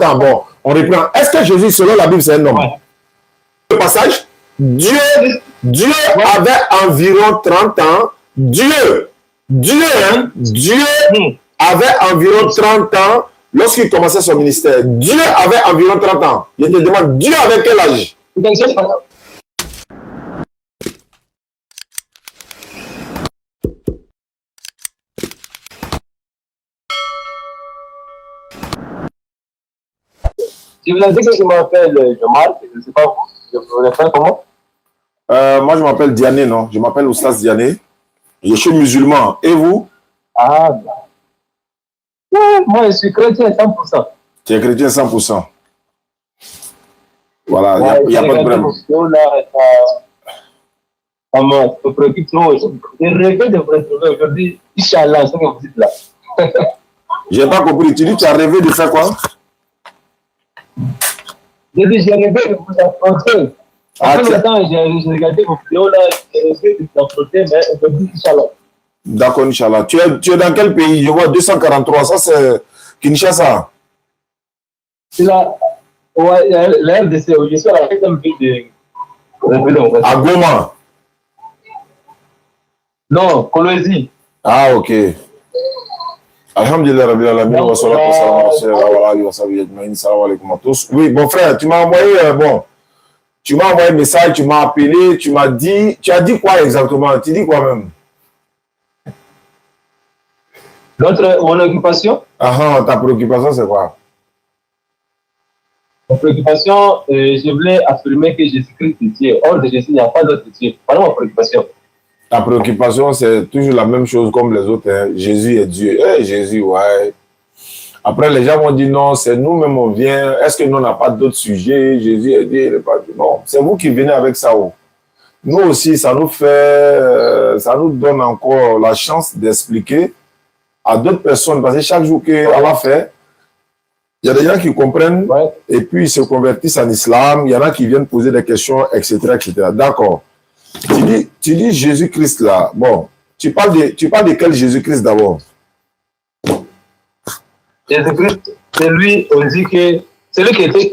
Attends, bon, on reprend. Est-ce que Jésus, selon la Bible, c'est un homme? Ouais. Le passage, Dieu avait environ 30 ans. Dieu avait environ 30 ans lorsqu'il commençait son ministère. Dieu avait environ 30 ans. Je te demande, Dieu avait quel âge? Je vous ai dit que je m'appelle Jamal, je ne sais pas vous, je vous faire comment? Moi, je m'appelle Diané, non? Je m'appelle Oustas Diané. Je suis musulman. Et vous? Ah, ouais, moi, je suis chrétien à 100%. Tu es chrétien 100%. Voilà, il n'y a pas de problème. Ça me préoccupe trop. Je rêvais de vous retrouver aujourd'hui. Inch'Allah, c'est ce que vous dites là. Je n'ai pas compris. Tu dis que tu as rêvé de faire quoi? J'ai dit, j'ai rêvé de vous affronter. Après le temps, j'ai regardé vos vidéos là, j'ai rêvé de vous affronter, mais aujourd'hui, Inch'Allah. D'accord, Inch'Allah. Tu es dans quel pays? Je vois 243. Ça, c'est Kinshasa. C'est la RDC. Je suis à la 5e ville de. À Goma. Non, Kolwezi. Ah, ok. Alhamdulillah, Rabbil Alamin, wa salatu wa salam wa tous. Oui, bon frère, tu m'as envoyé, un message, tu m'as appelé, tu as dit quoi exactement? Tu dis quoi même? Mon occupation? Ah, ta préoccupation, c'est quoi? Mon préoccupation, je voulais affirmer que Jésus-Christ est Dieu. Hors de Jésus, il n'y a pas d'autre Dieu. Voilà ma préoccupation. Ta préoccupation, c'est toujours la même chose comme les autres. Hein. Jésus est Dieu. Jésus, ouais. Après, les gens vont dire non, c'est nous-mêmes, on vient. Est-ce que nous, on n'a pas d'autres sujets? Jésus est Dieu, il n'est pas Dieu. Non, c'est vous qui venez avec ça. Oh. Nous aussi, ça nous donne encore la chance d'expliquer à d'autres personnes. Parce que chaque jour qu'Allah fait, il y a des gens qui comprennent et puis ils se convertissent en islam. Il y en a qui viennent poser des questions, etc. etc. D'accord. Tu dis Jésus-Christ là. Bon, tu parles de quel Jésus-Christ d'abord? Jésus-Christ, c'est lui, on dit que c'est lui qui était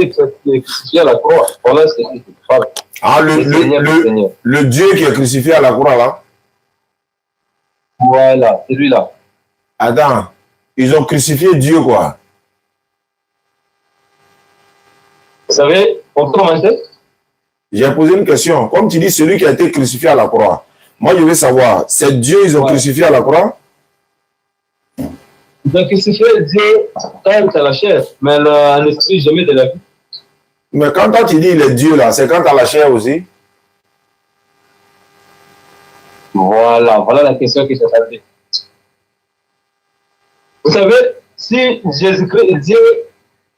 crucifié à la croix. Voilà ce que je parle. Ah, le Dieu qui est crucifié à la croix là? Voilà, c'est lui là. Attends, ils ont crucifié Dieu quoi? Vous savez, on peut commencer? J'ai posé une question. Comme tu dis, celui qui a été crucifié à la croix. Moi, je veux savoir, c'est Dieu ils ont crucifié à la croix? Ils ont crucifié Dieu quand tu as la chair, mais en esprit, jamais de la vie. Mais quand toi, tu dis il est Dieu là, c'est quand tu as la chair aussi? Voilà la question que j'ai posée. Vous savez, si Jésus-Christ est Dieu,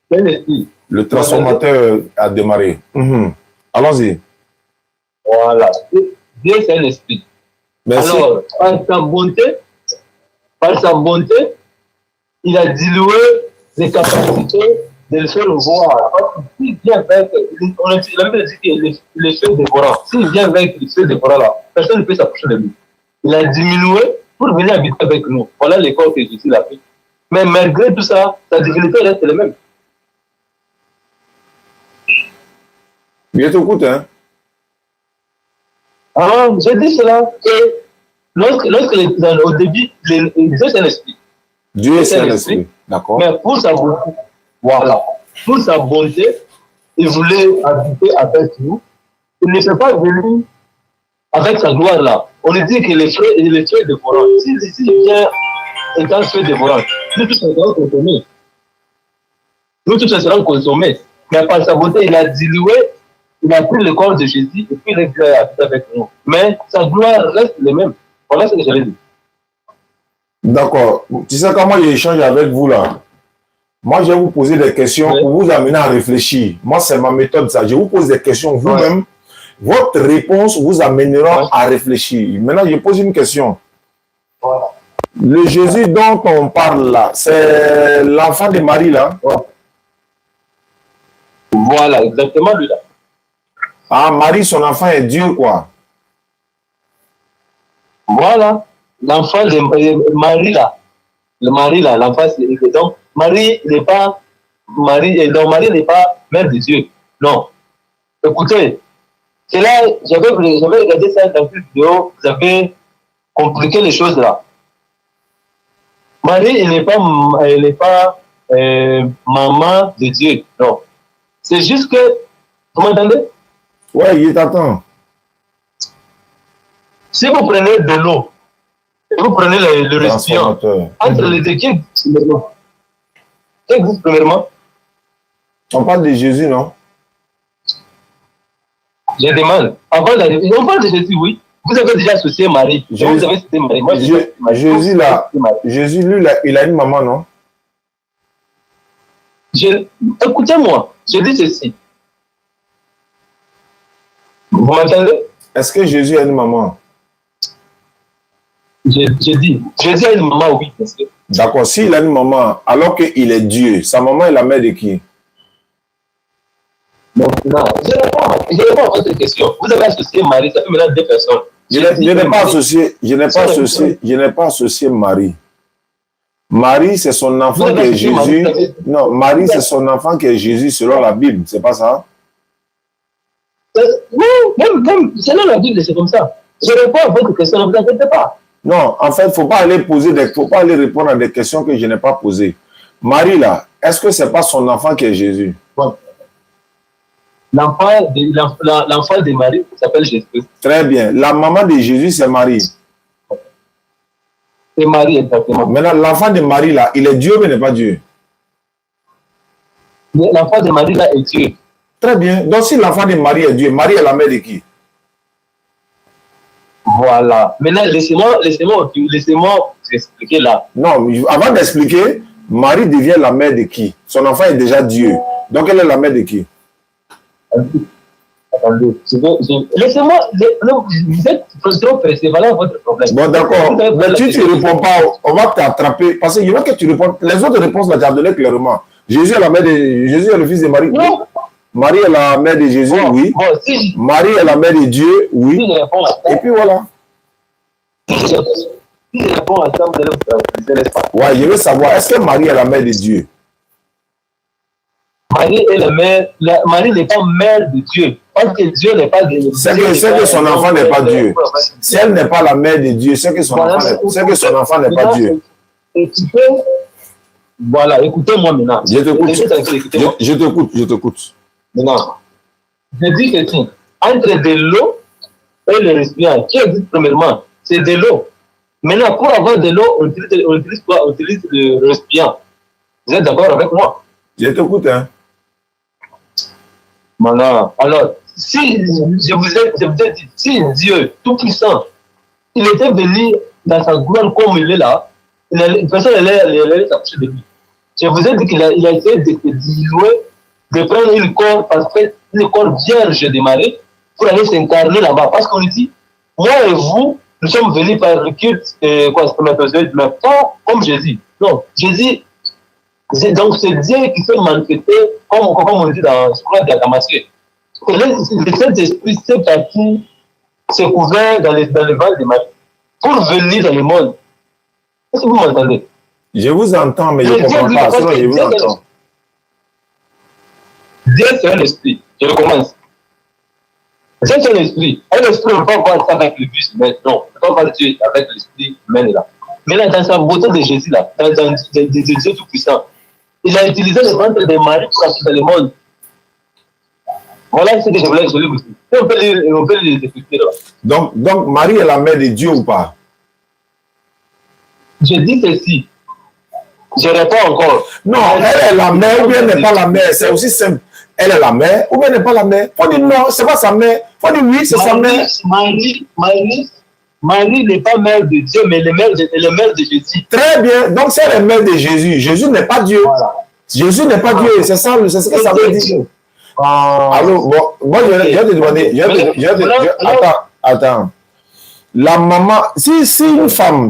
c'est un esprit. Le transformateur a démarré. Allons-y. Voilà. Dieu, c'est un esprit. Merci. Alors, par sa bonté, il a dilué les capacités de le faire voir. S'il vient avec, on a dit que les feux dévorants, s'il vient avec les feux dévorants là, personne ne peut s'approcher de lui. Il a diminué pour venir habiter avec nous. Voilà les corps que Jésus a fait. Mais malgré tout ça, sa divinité reste la même. Bien t'écoute, hein? Ah, je dis cela que au début, Dieu c'est un esprit. Dieu c'est un esprit. D'accord. Mais pour sa bonté, voilà. Pour sa bonté, il voulait habiter avec nous. Il ne s'est pas venu avec sa gloire là. On lui dit qu'il est feu dévorant. S'il vient étant feu dévorant, nous tous serons consommés. Nous tous serons consommés. Mais par sa bonté, il a dilué, il a pris le corps de Jésus et puis il est venu habiter avec nous. Mais sa gloire reste le même. Voilà ce que j'avais dit. D'accord. Tu sais comment j'échange avec vous là? Moi, je vais vous poser des questions pour vous amener à réfléchir. Moi, c'est ma méthode, ça. Je vous pose des questions vous-même. Votre réponse vous amènera à réfléchir. Maintenant, je pose une question. Voilà. Le Jésus dont on parle là, c'est l'enfant de Marie là? Voilà, exactement lui là. Ah, Marie, son enfant est Dieu, quoi. Voilà, l'enfant de Marie là. Le mari là, l'enfant, c'est donc Marie n'est pas Donc Marie n'est pas mère de Dieu. Non. Écoutez, c'est là, j'avais regardé ça dans une vidéo, vous avez compliqué les choses là. Marie, elle n'est pas maman de Dieu. Non. C'est juste que, vous m'entendez? Oui, il t'attend. Si vous prenez de l'eau, et vous prenez le récipient, entre les deux, qui existe premièrement? Qui existe premièrement? On parle de Jésus, non? Je demande. Avant d'arriver, on parle de Jésus, oui. Vous avez déjà associé Marie. Vous avez cité Marie. Moi, Jésus, là, Jésus, lui, là, il a une maman, non? Écoutez-moi, je dis ceci. Vous m'entendez? Est-ce que Jésus a une maman? Je dis, Jésus a une maman, oui. D'accord, s'il a une maman, alors qu'il est Dieu, sa maman est la mère de qui? Non, je réponds à votre question. Vous avez associé Marie, ça fait maintenant deux personnes. Je n'ai pas associé Marie. Marie, c'est son enfant qui est Jésus. Non, Marie, c'est son enfant qui est Jésus selon la Bible, c'est pas ça? Non, même selon la Bible, c'est comme ça. Je réponds à votre question, ne vous inquiétez pas. Non, en fait, il ne faut pas aller faut pas aller répondre à des questions que je n'ai pas posées. Marie, là, est-ce que ce n'est pas son enfant qui est Jésus? Bon. L'enfant de Marie s'appelle Jésus. Très bien. La maman de Jésus, c'est Marie. C'est Marie, exactement. Maintenant, l'enfant de Marie, là, il est Dieu, mais il n'est pas Dieu. L'enfant de Marie, là, est Dieu. Très bien. Donc, si l'enfant de Marie est Dieu, Marie est la mère de qui? Voilà. Maintenant, laissez-moi expliquer là. Non, avant d'expliquer, Marie devient la mère de qui? Son enfant est déjà Dieu. Donc, elle est la mère de qui? Attendez, laissez-moi. Vous êtes trop pressé, voilà votre problème. Bon, d'accord. Mais si tu ne réponds pas, on va t'attraper. Parce que je veux que tu réponds. Les autres réponses, là, tu as donné clairement. Jésus est la mère de Jésus est le fils de Marie. Non. Marie est la mère de Jésus, bon, oui. Bon, si Marie est la mère de Dieu, oui. Si je réponds à ça, et puis voilà. Si je réponds à ça, vous allez vous n'est-ce pas? Ouais, je veux savoir, est-ce que Marie est la mère de Dieu? Marie est la mère. Marie n'est pas mère de Dieu. Parce que Dieu n'est pas Dieu. C'est que son enfant n'est pas Dieu. Si elle n'est pas la mère de Dieu, c'est que son enfant n'est pas Dieu. Voilà, écoutez-moi maintenant. Je t'écoute. Je t'écoute. Maintenant, je dis que si, entre de l'eau et le récipient, qui existe premièrement, c'est de l'eau. Maintenant, pour avoir de l'eau, on utilise quoi? On utilise le récipient. Vous êtes d'accord avec moi? Je t'écoute, hein. Maintenant, alors, si je vous ai dit, si Dieu Tout-Puissant, il était venu dans sa gloire comme il est là, personne n'allait s'approcher de lui. Je vous ai dit qu'il a essayé de diluer, de prendre une corps vierge de Marie pour aller s'incarner là-bas. Parce qu'on dit, moi et vous, nous sommes venus par le culte, spermatozoïde, mais pas comme Jésus. Non, Jésus, donc c'est Dieu qui s'est manifesté, comme on dit dans la Matthieu. Le Saint-Esprit s'est parti, s'est couvert dans le ventre de Marie pour venir dans le monde. Est-ce que vous m'entendez? Je vous entends, mais je ne comprends pas. Sinon, je vous entends. Dieu, c'est un esprit. Je recommence. Dieu, c'est un esprit. Un esprit, on ne peut pas voir ça avec le bus, mais non. On ne peut pas voir Dieu avec l'esprit humain là. Mais là, dans sa beauté de Jésus, là, dans Dieu Tout-Puissant, il a utilisé le ventre de Marie pour appuyer le monde. Voilà ce que je voulais vous dire. On peut les expliquer là. Donc, Marie est la mère de Dieu ou pas? Je dis ceci. Je réponds encore. Non, elle est la mère ou bien elle n'est pas la mère. C'est aussi simple. Elle est la mère ou bien elle n'est pas la mère. Faut dire non, c'est pas sa mère. Faut dire oui, c'est sa mère. Marie n'est pas mère de Dieu, mais elle est mère de Jésus. Très bien. Donc, c'est la mère de Jésus. Jésus n'est pas Dieu. Voilà. Jésus n'est pas Dieu. C'est ça, c'est ce que ça veut dire. Alors, bon, moi, je vais te demander. Attends. La maman, si une femme,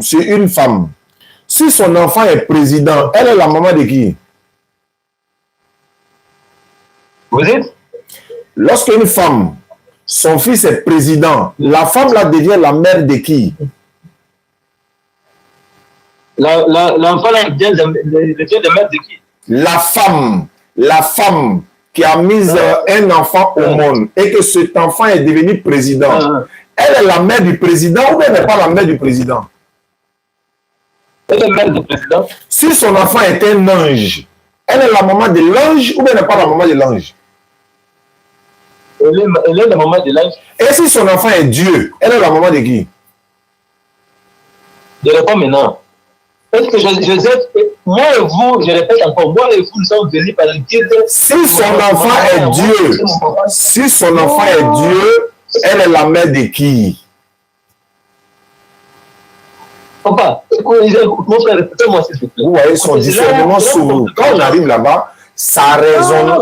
si son enfant est président, elle est la maman de qui? Vous dites? Lorsqu'une femme, son fils est président, la femme là devient la mère de qui? L'enfant là devient la mère de qui? La femme, la femme qui a mis un enfant au monde et que cet enfant est devenu président, elle est la mère du président ou elle n'est pas la mère du président? Elle est mère du président. Si son enfant est un ange, elle est la maman de l'ange ou elle n'est pas la maman de l'ange? Elle est la maman de l'ange. Et si son enfant est Dieu, elle est la maman de qui? Je réponds maintenant. Est-ce que moi et vous, je répète encore, moi et vous, nous sommes venus par le guide. Si son enfant est Dieu, si son enfant est Dieu, elle est la mère de qui? Papa, mon frère, répétez-moi s'il te plaît. Vous voyez son discernement sur vous. Quand on arrive là-bas, sa raison,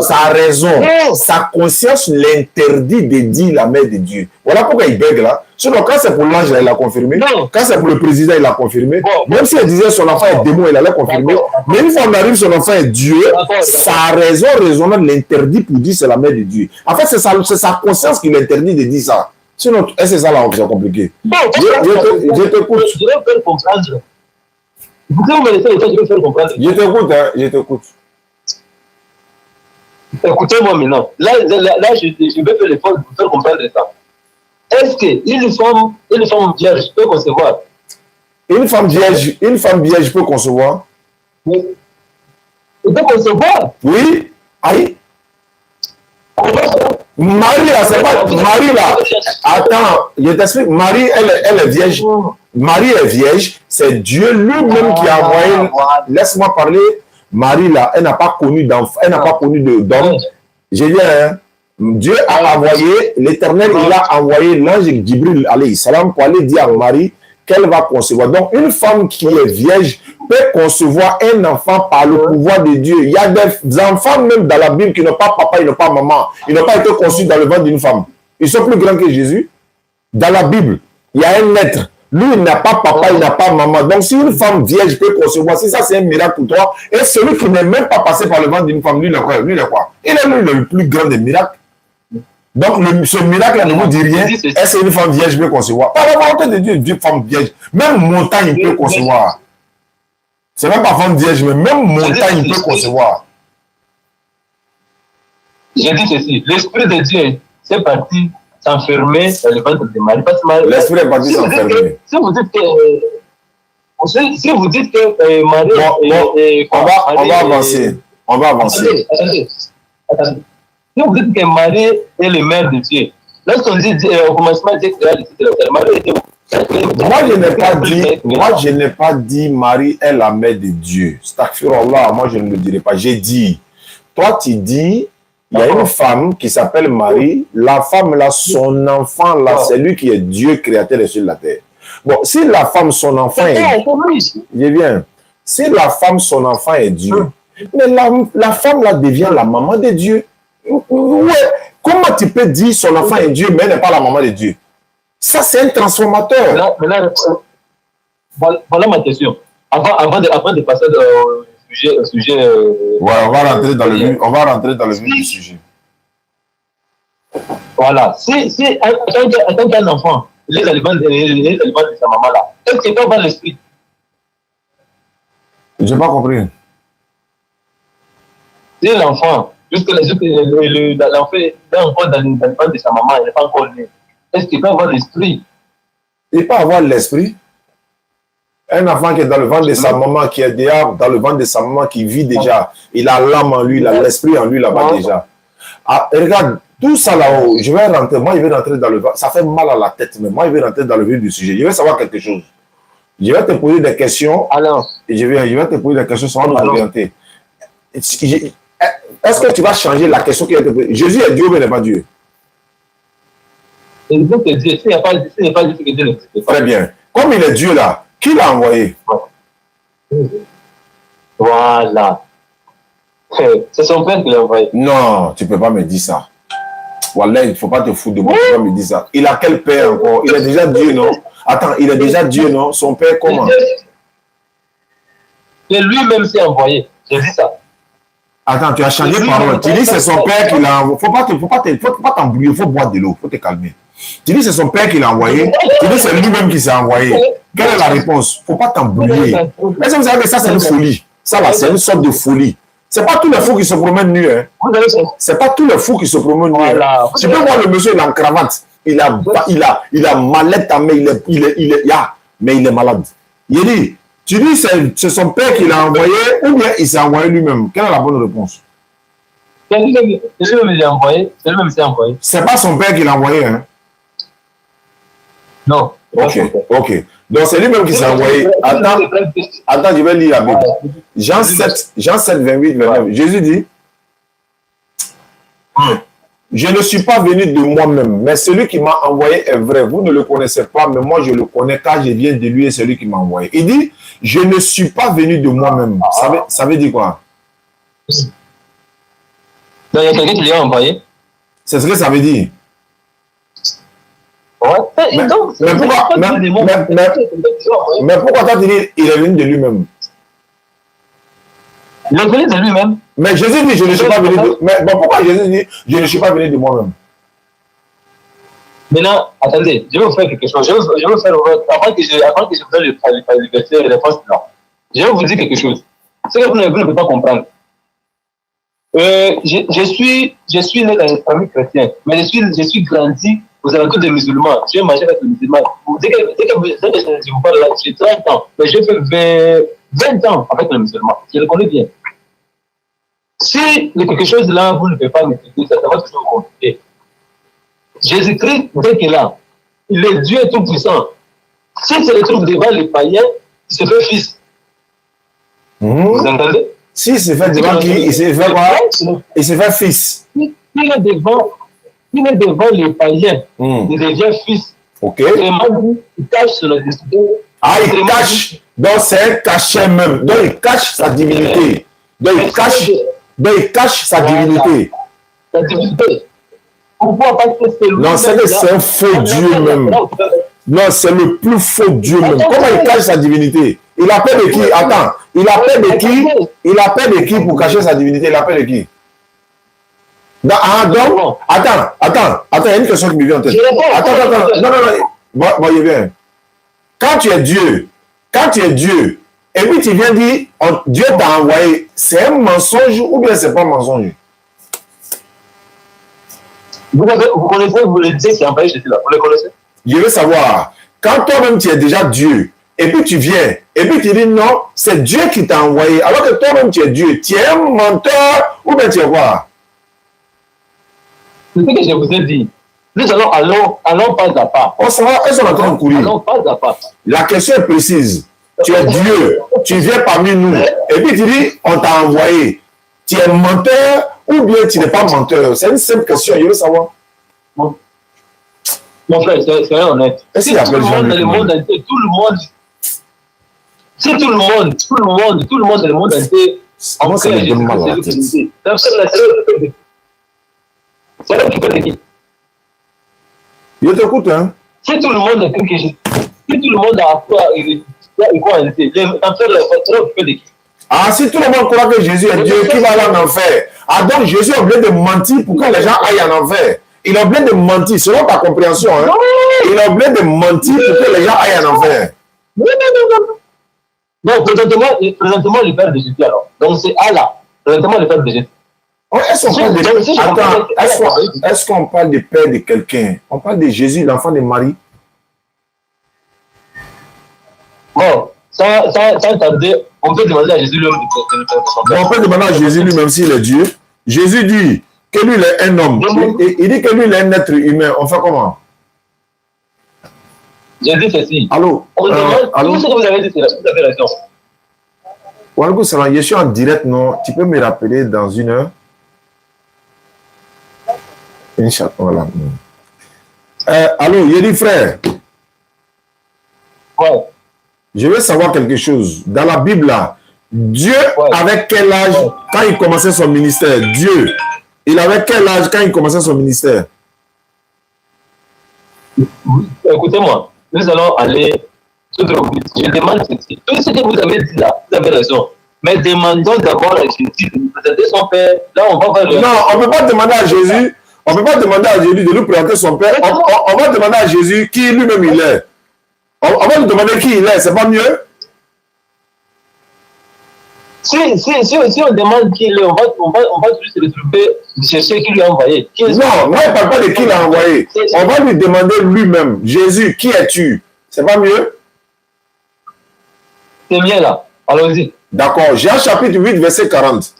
sa conscience l'interdit de dire la mère de Dieu. Voilà pourquoi il bègue là. Sinon, quand c'est pour l'ange, il l'a confirmé. Non. Quand c'est pour le président, il l'a confirmé. Même si elle disait son enfant est démon, il allait confirmer. Mais une fois qu'on arrive, son enfant est Dieu, sa raison raisonnable l'interdit pour dire c'est la mère de Dieu. En fait, c'est sa conscience qui l'interdit de dire ça. Sinon, c'est ça là, c'est compliqué. Bon, Je t'écoute. Je vais faire comprendre. Vous pouvez me laisser le temps, je vais faire comprendre. Je t'écoute, hein, je t'écoute. Écoutez-moi maintenant. Là, je vais faire l'effort de vous faire comprendre ça. Est-ce qu'une femme vierge peut concevoir? Une femme vierge peut concevoir? Oui. Elle peut concevoir? Oui. Aïe. Marie là, c'est pas Marie là. Attends, je t'explique. Marie, elle est vierge. Marie est vierge. C'est Dieu lui-même qui a envoyé. Laisse-moi parler. Marie là, elle n'a pas connu d'enfant, elle n'a pas connu d'homme. J'ai dit, hein, Dieu a envoyé, l'Éternel, il a envoyé l'ange Djibril alayhi salam pour aller dire à Marie qu'elle va concevoir. Donc, une femme qui est vierge peut concevoir un enfant par le pouvoir de Dieu. Il y a des enfants même dans la Bible qui n'ont pas papa, ils n'ont pas maman. Ils n'ont pas été conçus dans le ventre d'une femme. Ils sont plus grands que Jésus. Dans la Bible, il y a un être. Lui, il n'a pas papa, il n'a pas maman. Donc, si une femme vierge peut concevoir, si ça, c'est un miracle pour toi, et celui qui n'est même pas passé par le ventre d'une femme, lui, il est quoi? Lui, il est quoi? Il est le plus grand des miracles. Donc, ce miracle ne vous dit rien. Est-ce qu'une femme vierge peut concevoir? Par la volonté de Dieu, une femme vierge. Même montagne peut concevoir. C'est même pas femme vierge, mais même montagne peut concevoir. J'ai dit ceci. L'Esprit de Dieu, c'est parti s'enfermer dans le ventre de Marie. L'Esprit est parti s'enfermer. Si vous dites que Marie... On va avancer. On va avancer. Attendez. Si vous dites que Marie est le mère de Dieu, lorsqu'on dit au commencement, Dieu créa le ciel, Marie était... Moi, je n'ai pas dit Marie est la mère de Dieu. Astaghfirullah, moi, je ne le dirai pas. J'ai dit, toi, tu dis, il y a une femme qui s'appelle Marie. La femme, là, son enfant, là, c'est lui qui est Dieu, créateur des cieux et de la terre. Bon, si la femme, son enfant est... Je viens. Si la femme, son enfant est Dieu, mais la femme, là, devient la maman de Dieu. Ouais. Comment tu peux dire son enfant est Dieu, mais elle n'est pas la maman de Dieu? Ça, c'est un transformateur. Voilà ma question. Avant de passer au sujet ouais, on va rentrer dans le vif du sujet. Voilà. Si en tant qu'un enfant, il est dans le ventre de sa maman là, est-ce qu'il peut avoir l'esprit? Je n'ai pas compris. Si l'enfant, l'enfant dans le ventre de sa maman, il n'est pas encore né, est-ce qu'il peut avoir l'esprit? Il peut avoir l'esprit. Un enfant qui est dans le ventre de sa maman, qui est déjà dans le ventre de sa maman, qui vit déjà, il a l'âme en lui, il a l'esprit en lui là-bas déjà. Ah, regarde, tout ça là-haut, je vais rentrer, moi je vais rentrer dans le ventre, ça fait mal à la tête, mais moi je vais rentrer dans le vif du sujet. Je vais savoir quelque chose. Je vais te poser des questions. Alors, et je vais te poser des questions, ça va nous orienter. Est-ce que tu vas changer la question qui a été posée? Jésus est Dieu ou n'est pas Dieu? il faut que Dieu, s'il n'y a pas Dieu, que Dieu n'existe pas. Très bien. Comme il est Dieu là, qui l'a envoyé? Voilà. C'est son père qui l'a envoyé. Non, tu ne peux pas me dire ça. Wallah, il ne faut pas te foutre de moi, tu ne peux pas me dire ça. Il a quel père encore? Il est déjà Dieu, non? Attends, il est déjà Dieu, non? Son père, comment? Et lui-même s'est envoyé. J'ai dit ça. Attends, tu as changé de parole. Tu dis que c'est son père qui l'a envoyé. Il ne faut pas t'embrouiller, il faut boire de l'eau, il faut te calmer. Tu dis que c'est son père qui l'a envoyé. Tu dis que c'est lui-même qui s'est envoyé. Quelle est la réponse? Il ne faut pas t'embrouiller. Mais vous savez que ça, c'est une folie. Ça, là, c'est une sorte de folie. C'est pas tous les fous qui se promènent nus. Hein. C'est pas tous les fous qui se promènent nus. Voilà. Hein. Tu peux voir le monsieur, il est en cravate. Il a mallette à main, mais il est malade. Il dit, tu dis c'est son père qui l'a envoyé ou bien il s'est envoyé lui-même. Quelle est la bonne réponse? C'est lui-même qui l'a envoyé. C'est lui-même qui l'a envoyé. C'est pas son père qui l'a envoyé. Hein? Non. Ok. Donc c'est lui-même qui s'est envoyé. Attends, je vais lire la Bible. Jean 7, 28, 29. Jésus dit, je ne suis pas venu de moi-même, mais celui qui m'a envoyé est vrai. Vous ne le connaissez pas, mais moi je le connais car je viens de lui et celui qui m'a envoyé. Il dit, je ne suis pas venu de moi-même. Ça veut dire quoi? Donc il y a quelqu'un qui l'a envoyé. C'est ce que ça veut dire. Ouais. Mais pourquoi toi tu dis il est venu de lui-même? Il est venu de lui-même. Mais Jésus dit je ne suis pas venu de... Mais bon, pourquoi Jésus dit je ne suis pas venu de moi-même? Maintenant, attendez, je vais vous faire quelque chose. Je vais faire avant que je vous donne le verset et les réponses là. Je vais vous dire quelque chose. Ce que vous ne pouvez pas comprendre. Je suis né dans une famille chrétienne, mais je suis grandi aux alentours des musulmans. Je vais manger avec les musulmans. Dès que je vous parle là, j'ai 30 ans, mais je fais 20 ans avec les musulmans. Je le connais bien. Si quelque chose là, vous ne pouvez pas maîtriser, ça va toujours vous compliquer. Jésus-Christ, dès qu'il est là, il est Dieu tout-puissant. S'il se retrouve devant les païens, il se fait fils. Vous entendez? S'il se fait devant qui? Il se fait quoi? Il se fait fils. Il est devant les païens, il devient fils. Ok. Il cache son identité. Ah, il cache. Donc c'est un cachet même. Donc il cache sa divinité. Donc il cache sa divinité. Sa divinité. Pourquoi? Parce que c'est lui. Non, c'est un faux Dieu même. Non, c'est le plus faux Dieu même. Comment il cache sa divinité? Il a peur de qui? Attends. Il a peur de qui? Il a peur de qui pour cacher sa divinité? Il a peur de qui? Donc, attends, il y a une question qui me vient en tête. Attends. Non. Bon, il vient. Quand tu es Dieu, et puis tu viens dire, Dieu t'a envoyé, c'est un mensonge ou bien c'est pas un mensonge? Vous connaissez, vous le disiez, c'est envoyé, j'étais là. Vous le connaissez? Je veux savoir, quand toi-même tu es déjà Dieu, et puis tu viens, et puis tu dis non, c'est Dieu qui t'a envoyé, alors que toi-même tu es Dieu, tu es un menteur ou bien tu es quoi? C'est ce que je vous ai dit. Nous allons pas à pas. On s'en va, elles sont en train de courir. Allons pas à pas. La question est précise. Tu es Dieu, tu viens parmi nous, et puis tu dis, on t'a envoyé. Tu es menteur ou bien tu n'es pas menteur? C'est une simple question, je veux savoir. Mon frère, c'est honnête. Si tout le monde dans le monde entier, tout le monde dans le monde entier, moi ça me donne mal à la tête. C'est là qui fait l'équipe. Je t'écoute, hein. Si tout le monde est que Jésus, si tout le monde a quoi en été, l'enfer fait l'équipe. Ah, si tout le monde croit que Jésus est Dieu, qui va aller en enfer? Ah, donc Jésus est obligé de mentir pour que les gens aillent en enfer. Il est obligé de mentir, selon ta compréhension. Hein? Il est obligé de mentir pour que les gens aillent en enfer. Non. Non, présentement le Père de Jésus alors. Donc c'est Allah. Présentement le Père de Jésus. Est-ce qu'on parle du père de quelqu'un? On parle de Jésus, l'enfant de Marie? Bon, sans tarder, on peut demander à Jésus lui-même de son père. On peut demander à Jésus lui-même s'il est Dieu. Jésus dit que lui il est un homme. Il dit que lui il est un être humain. On fait comment? J'ai dit ceci. Allô? Allô? Tout ce que vous avez dit, c'est vous avez raison. Walaikum salam, je suis en direct, non? Tu peux me rappeler dans 1 heure? Inch'Allah, voilà. Allô, Yeri frère. Ouais. Je veux savoir quelque chose. Dans la Bible, là, Dieu, avec quel âge, quand il commençait son ministère? Dieu, il avait quel âge quand il commençait son ministère? Écoutez-moi, nous allons aller tout droit. Je demande ceci. Tout ce que vous avez dit là, vous avez raison. Mais demandons d'abord à Jésus de nous présenter son père. Là, on va voir le... Non, on ne peut pas demander à Jésus. On ne peut pas demander à Jésus de nous présenter son père. On va demander à Jésus qui lui-même il est. On va lui demander qui il est. C'est pas mieux? Si on demande qui il est, on va juste se retrouver, chercher qui lui a envoyé. Non, moi je ne parle pas de qui l'a envoyé. On va lui demander lui-même, Jésus, qui es-tu? C'est pas mieux? C'est bien là, allons-y. D'accord, Jean chapitre 8, verset 40.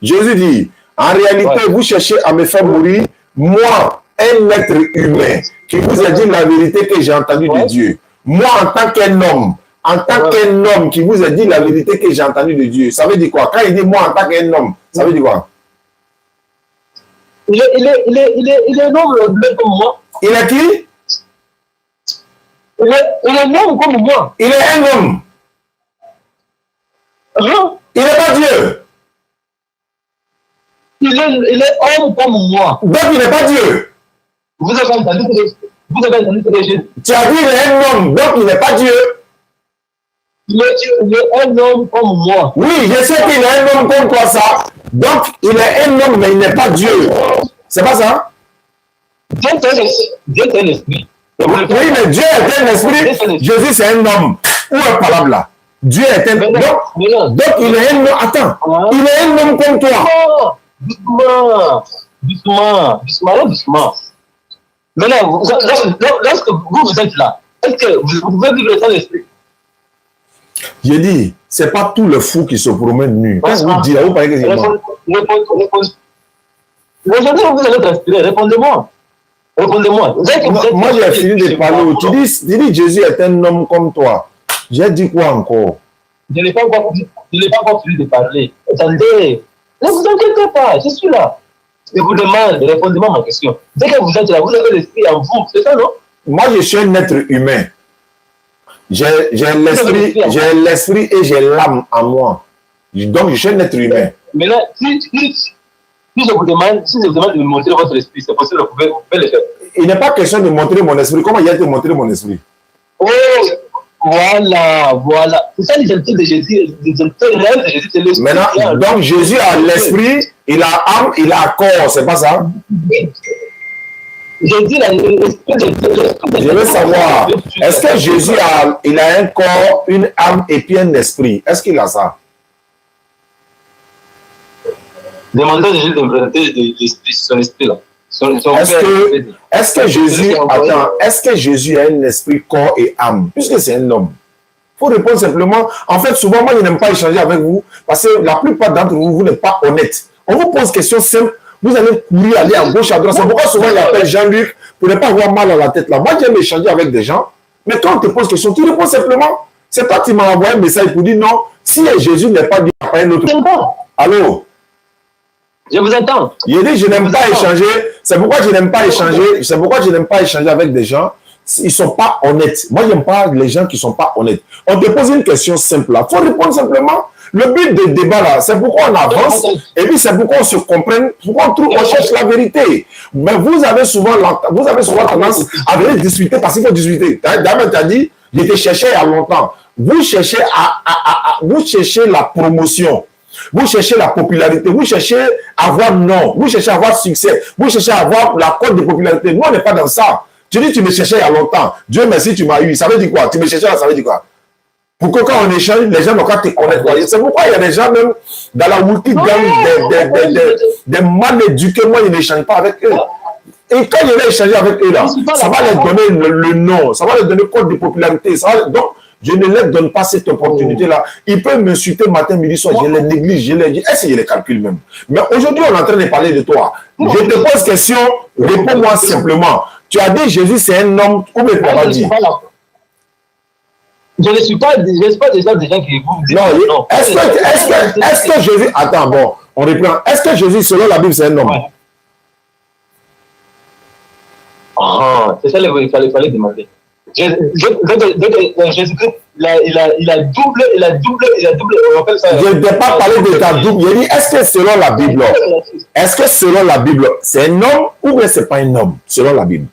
Jésus dit, en réalité, vous cherchez à me faire mourir, moi, un être humain, qui vous a dit la vérité que j'ai entendue de Dieu. Moi, en tant qu'un homme, qui vous a dit la vérité que j'ai entendue de Dieu. Ça veut dire quoi? Quand il dit moi en tant qu'un homme, ça veut dire quoi? Il est un homme comme moi. Il est qui? Il est un homme comme moi. Il est un homme. Non. Il n'est pas Dieu. Il est homme comme moi. Donc il n'est pas Dieu. Vous avez entendu ce que j'ai dit. Tu as dit il est un homme, donc il n'est pas Dieu. Il est un homme comme moi. Oui, je sais qu'il est un homme comme toi, ça. Donc, il est un homme, mais il n'est pas Dieu. C'est pas ça? Dieu est un esprit. Oui, mais Dieu est un esprit. Jésus, c'est un homme. Où est parole là? Dieu est un homme. Donc, il est un homme. Attends. Il est un homme comme toi. Doucement. Maintenant, lorsque vous êtes là, est-ce que vous pouvez vivre dans l'esprit? J'ai dit, c'est pas tout le fou qui se promène nu. Quand vous dites, vous parlez que c'est moi. Aujourd'hui, vous allez transpirer. Répondez-moi. Moi, j'ai fini de parler. Tu dis, Jésus est un homme comme toi. J'ai dit quoi encore? Je n'ai pas encore fini de parler. Attendez. Ne vous inquiétez pas, je suis là. Je vous demande, répondez-moi à ma question. Dès que vous êtes là, vous avez l'esprit en vous, c'est ça, non? Moi, je suis un être humain. J'ai l'esprit et j'ai l'âme en moi. Donc, je suis un être humain. Mais là, si je vous demande de me montrer votre esprit, c'est possible, vous pouvez le faire. Il n'est pas question de montrer mon esprit. Comment il a été montré mon esprit? Oh, voilà. C'est ça l'identité de Jésus. L'identité réelle de Jésus, c'est l'esprit. Maintenant, donc Jésus a l'esprit, il a âme, il a corps, c'est pas ça? Je dis je veux savoir, est-ce que Jésus il a un corps, une âme et puis un esprit? Est-ce qu'il a ça? Demandez à Jésus de me présenter son esprit là. Est-ce que Jésus a un esprit, corps et âme? Puisque c'est un homme. Il faut répondre simplement. En fait, souvent, moi, je n'aime pas échanger avec vous parce que la plupart d'entre vous, vous n'êtes pas honnête. On vous pose question simple. Vous allez courir, aller à gauche, à droite. C'est pourquoi souvent il appelle Jean-Luc pour ne pas avoir mal à la tête là. Moi, j'aime échanger avec des gens. Mais quand on te pose question, tu réponds simplement. C'est pas que tu m'as envoyé un message pour dire non. Si Jésus n'est pas Dieu, il n'y a pas un autre. Allô? Je vous entends. Il dit, je n'aime pas échanger. C'est pourquoi je n'aime pas échanger. C'est pourquoi je n'aime pas échanger avec des gens. Ils ne sont pas honnêtes. Moi, je n'aime pas les gens qui ne sont pas honnêtes. On te pose une question simple là. Il faut répondre simplement. Le but du débat là, c'est pourquoi on avance et puis c'est pourquoi on se comprenne, pourquoi on cherche la vérité. Mais vous avez souvent tendance à venir discuter parce qu'il faut discuter. D'ailleurs, tu as dit, je te cherchais il y a longtemps. Vous cherchez vous cherchez la promotion. Vous cherchez la popularité, vous cherchez à avoir nom, vous cherchez à avoir succès, vous cherchez à avoir la cote de popularité. Nous, on n'est pas dans ça. Tu dis, tu me cherchais il y a longtemps. Dieu merci, tu m'as eu. Ça veut dire quoi? Tu me cherchais, ça veut dire quoi? Pour que quand on échange, les gens n'ont qu'à te connaître. C'est pourquoi il y a des gens, même dans la wiki gang, des mal éduqués, moi, ils n'échangent pas avec eux. Et quand ils vont échanger avec eux, là, ça va leur donner le nom, ça va leur donner code de popularité. Donc, je ne leur donne pas cette opportunité-là. Ils peuvent m'insulter matin, midi, soir. Je les néglige, je les dis. Est-ce que je les calcule même? Mais aujourd'hui, on est en train de parler de toi. Je te pose question, réponds-moi simplement. Tu as dit Jésus, c'est un homme. Où est-ce qu'on va dire? Je ne suis pas déjà des gens qui vous disent. Non. Est-ce que Jésus. Attends, bon, on reprend. Est-ce que Jésus, selon la Bible, c'est un homme? C'est ça qu'il fallait demander. Jésus-Christ, il a doublé. On appelle ça. Je ne t'ai pas parlé de ta double. Je dis, est-ce que selon la Bible, c'est un homme ou bien c'est pas un homme, selon la Bible?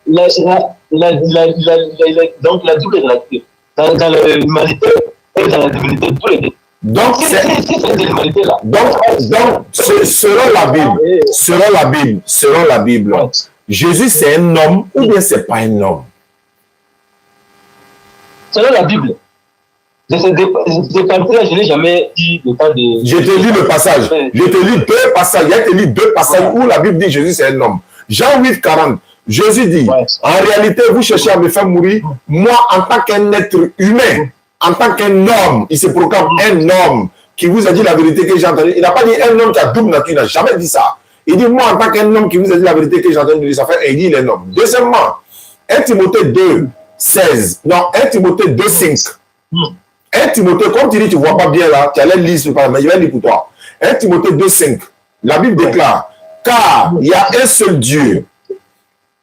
Donc, la double réalité. Dans l'humanité et dans la divinité, tous les deux. Donc, selon la Bible, Jésus c'est un homme ou bien c'est pas un homme? Selon la Bible, Ces parties-là, je n'ai jamais eu le temps de... Je te lis le passage. Je te lis deux passages. Il y a te lis deux passages où la Bible dit Jésus c'est un homme. Jean 8, 40. Jésus dit, en réalité, vous cherchez à me faire mourir. Moi, en tant qu'un être humain, en tant qu'un homme, il se proclame un homme qui vous a dit la vérité que j'ai entendue. Il n'a pas dit un homme qui a double nature, il n'a jamais dit ça. Il dit, moi, en tant qu'un homme qui vous a dit la vérité que j'ai entendue, ça fait, et il dit, il est un homme. Deuxièmement, 1 Timothée 2, 16. Non, 1 Timothée 2, 5. 1 Timothée, comme tu dis, tu ne vois pas bien là, tu allais lire ce parlement, mais je vais lire pour toi. 1 Timothée 2, 5. La Bible déclare, car il y a un seul Dieu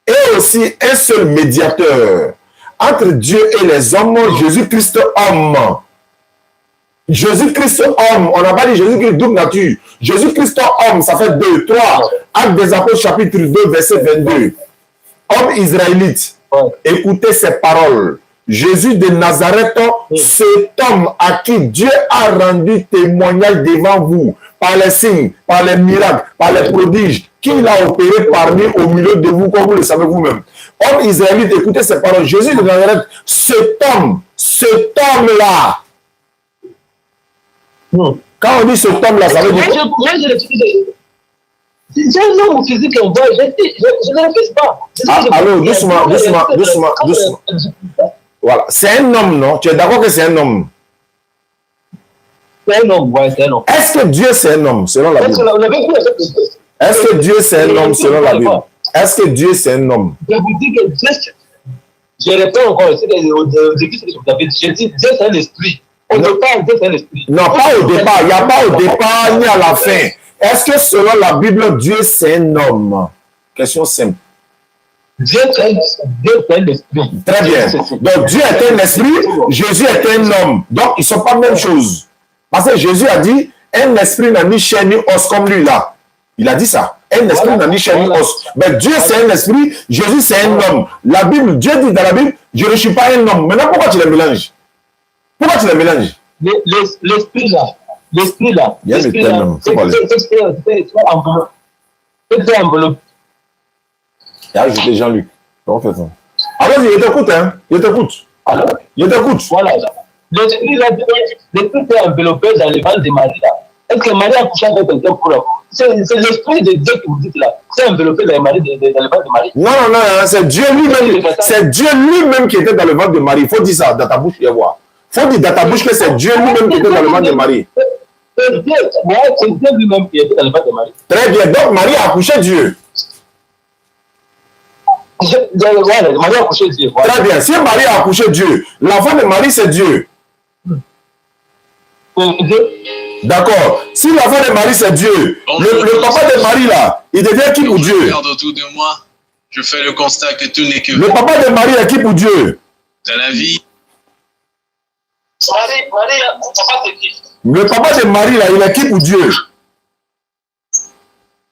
et aussi un seul médiateur entre Dieu et les hommes, Jésus-Christ homme. Jésus-Christ homme, on n'a pas dit Jésus-Christ double nature. Jésus-Christ homme, ça fait 2, 3. Actes des Apôtres chapitre 2, verset 22. Homme israélite, écoutez ces paroles. Jésus de Nazareth, cet homme à qui Dieu a rendu témoignage devant vous, par les signes, par les miracles, par les prodiges, qu'il a opéré parmi au milieu de vous, comme vous le savez vous-même. Homme israélite, écoutez ces paroles. Jésus de Nazareth, cet homme-là. Quand on dit cet homme-là, ça veut dire quoi? C'est un homme physique en voix, je ne le fais pas. Alors, doucement. Voilà, c'est un homme, non? Tu es d'accord que c'est un homme? C'est un homme, ouais, c'est un homme. Est-ce que Dieu c'est un homme, selon la Bible? Est-ce que Dieu c'est un homme, selon la Bible? Est-ce que Dieu c'est un homme? Je vous dis que Dieu, je réponds encore, je dis Dieu c'est un esprit. Au départ, Dieu c'est un esprit. Non, pas au départ, il n'y a pas au départ ni à la fin. Est-ce que selon la Bible, Dieu c'est un homme? Question simple. Dieu c'est un esprit. Très bien. Donc Dieu est un esprit, Jésus est un homme. Donc ils ne sont pas la même chose. Parce que Jésus a dit, un esprit n'a ni chair ni os comme lui là. Il a dit ça. Un esprit n'a ni chair ni os. Mais Dieu c'est un esprit, Jésus c'est un homme. La Bible, Dieu dit dans la Bible, je ne suis pas un homme. Maintenant pourquoi tu les mélanges? Pourquoi tu les mélanges? L'esprit là. L'esprit là. Il y a le terme. C'est enveloppe. Il a ajouté Jean-Luc. Donc, fais ça. Alors, je t'écoute, hein. Je t'écoute. Je t'écoute. Voilà. L'esprit là, l'esprit est enveloppé dans le ventre de Marie là. Est-ce que Marie a couché avec quelqu'un pour la... C'est l'esprit de Dieu que vous dites là. C'est enveloppé dans le ventre de Marie. Non, c'est Dieu lui-même. C'est Dieu lui-même qui était dans le ventre de Marie. Il faut dire ça dans ta bouche, et voir. Il faut dire dans ta bouche que c'est Dieu lui-même qui était dans le ventre de Marie. C'est Dieu lui-même qui était dans le ventre de Marie. Très bien. Donc, Marie a accouché Dieu. Marie a accouché Dieu. Très bien. Si Marie a accouché Dieu, l'enfant de Marie, c'est Dieu. D'accord. Si l'enfant de Marie, c'est Dieu, le papa de Marie, là, il devient qui pour Dieu? Je regarde autour de moi, je fais le constat que tout n'est que... Le papa de Marie est qui pour Dieu? Dans la vie. Marie, papa c'est qui? Le papa de Marie, là, il est qui pour Dieu?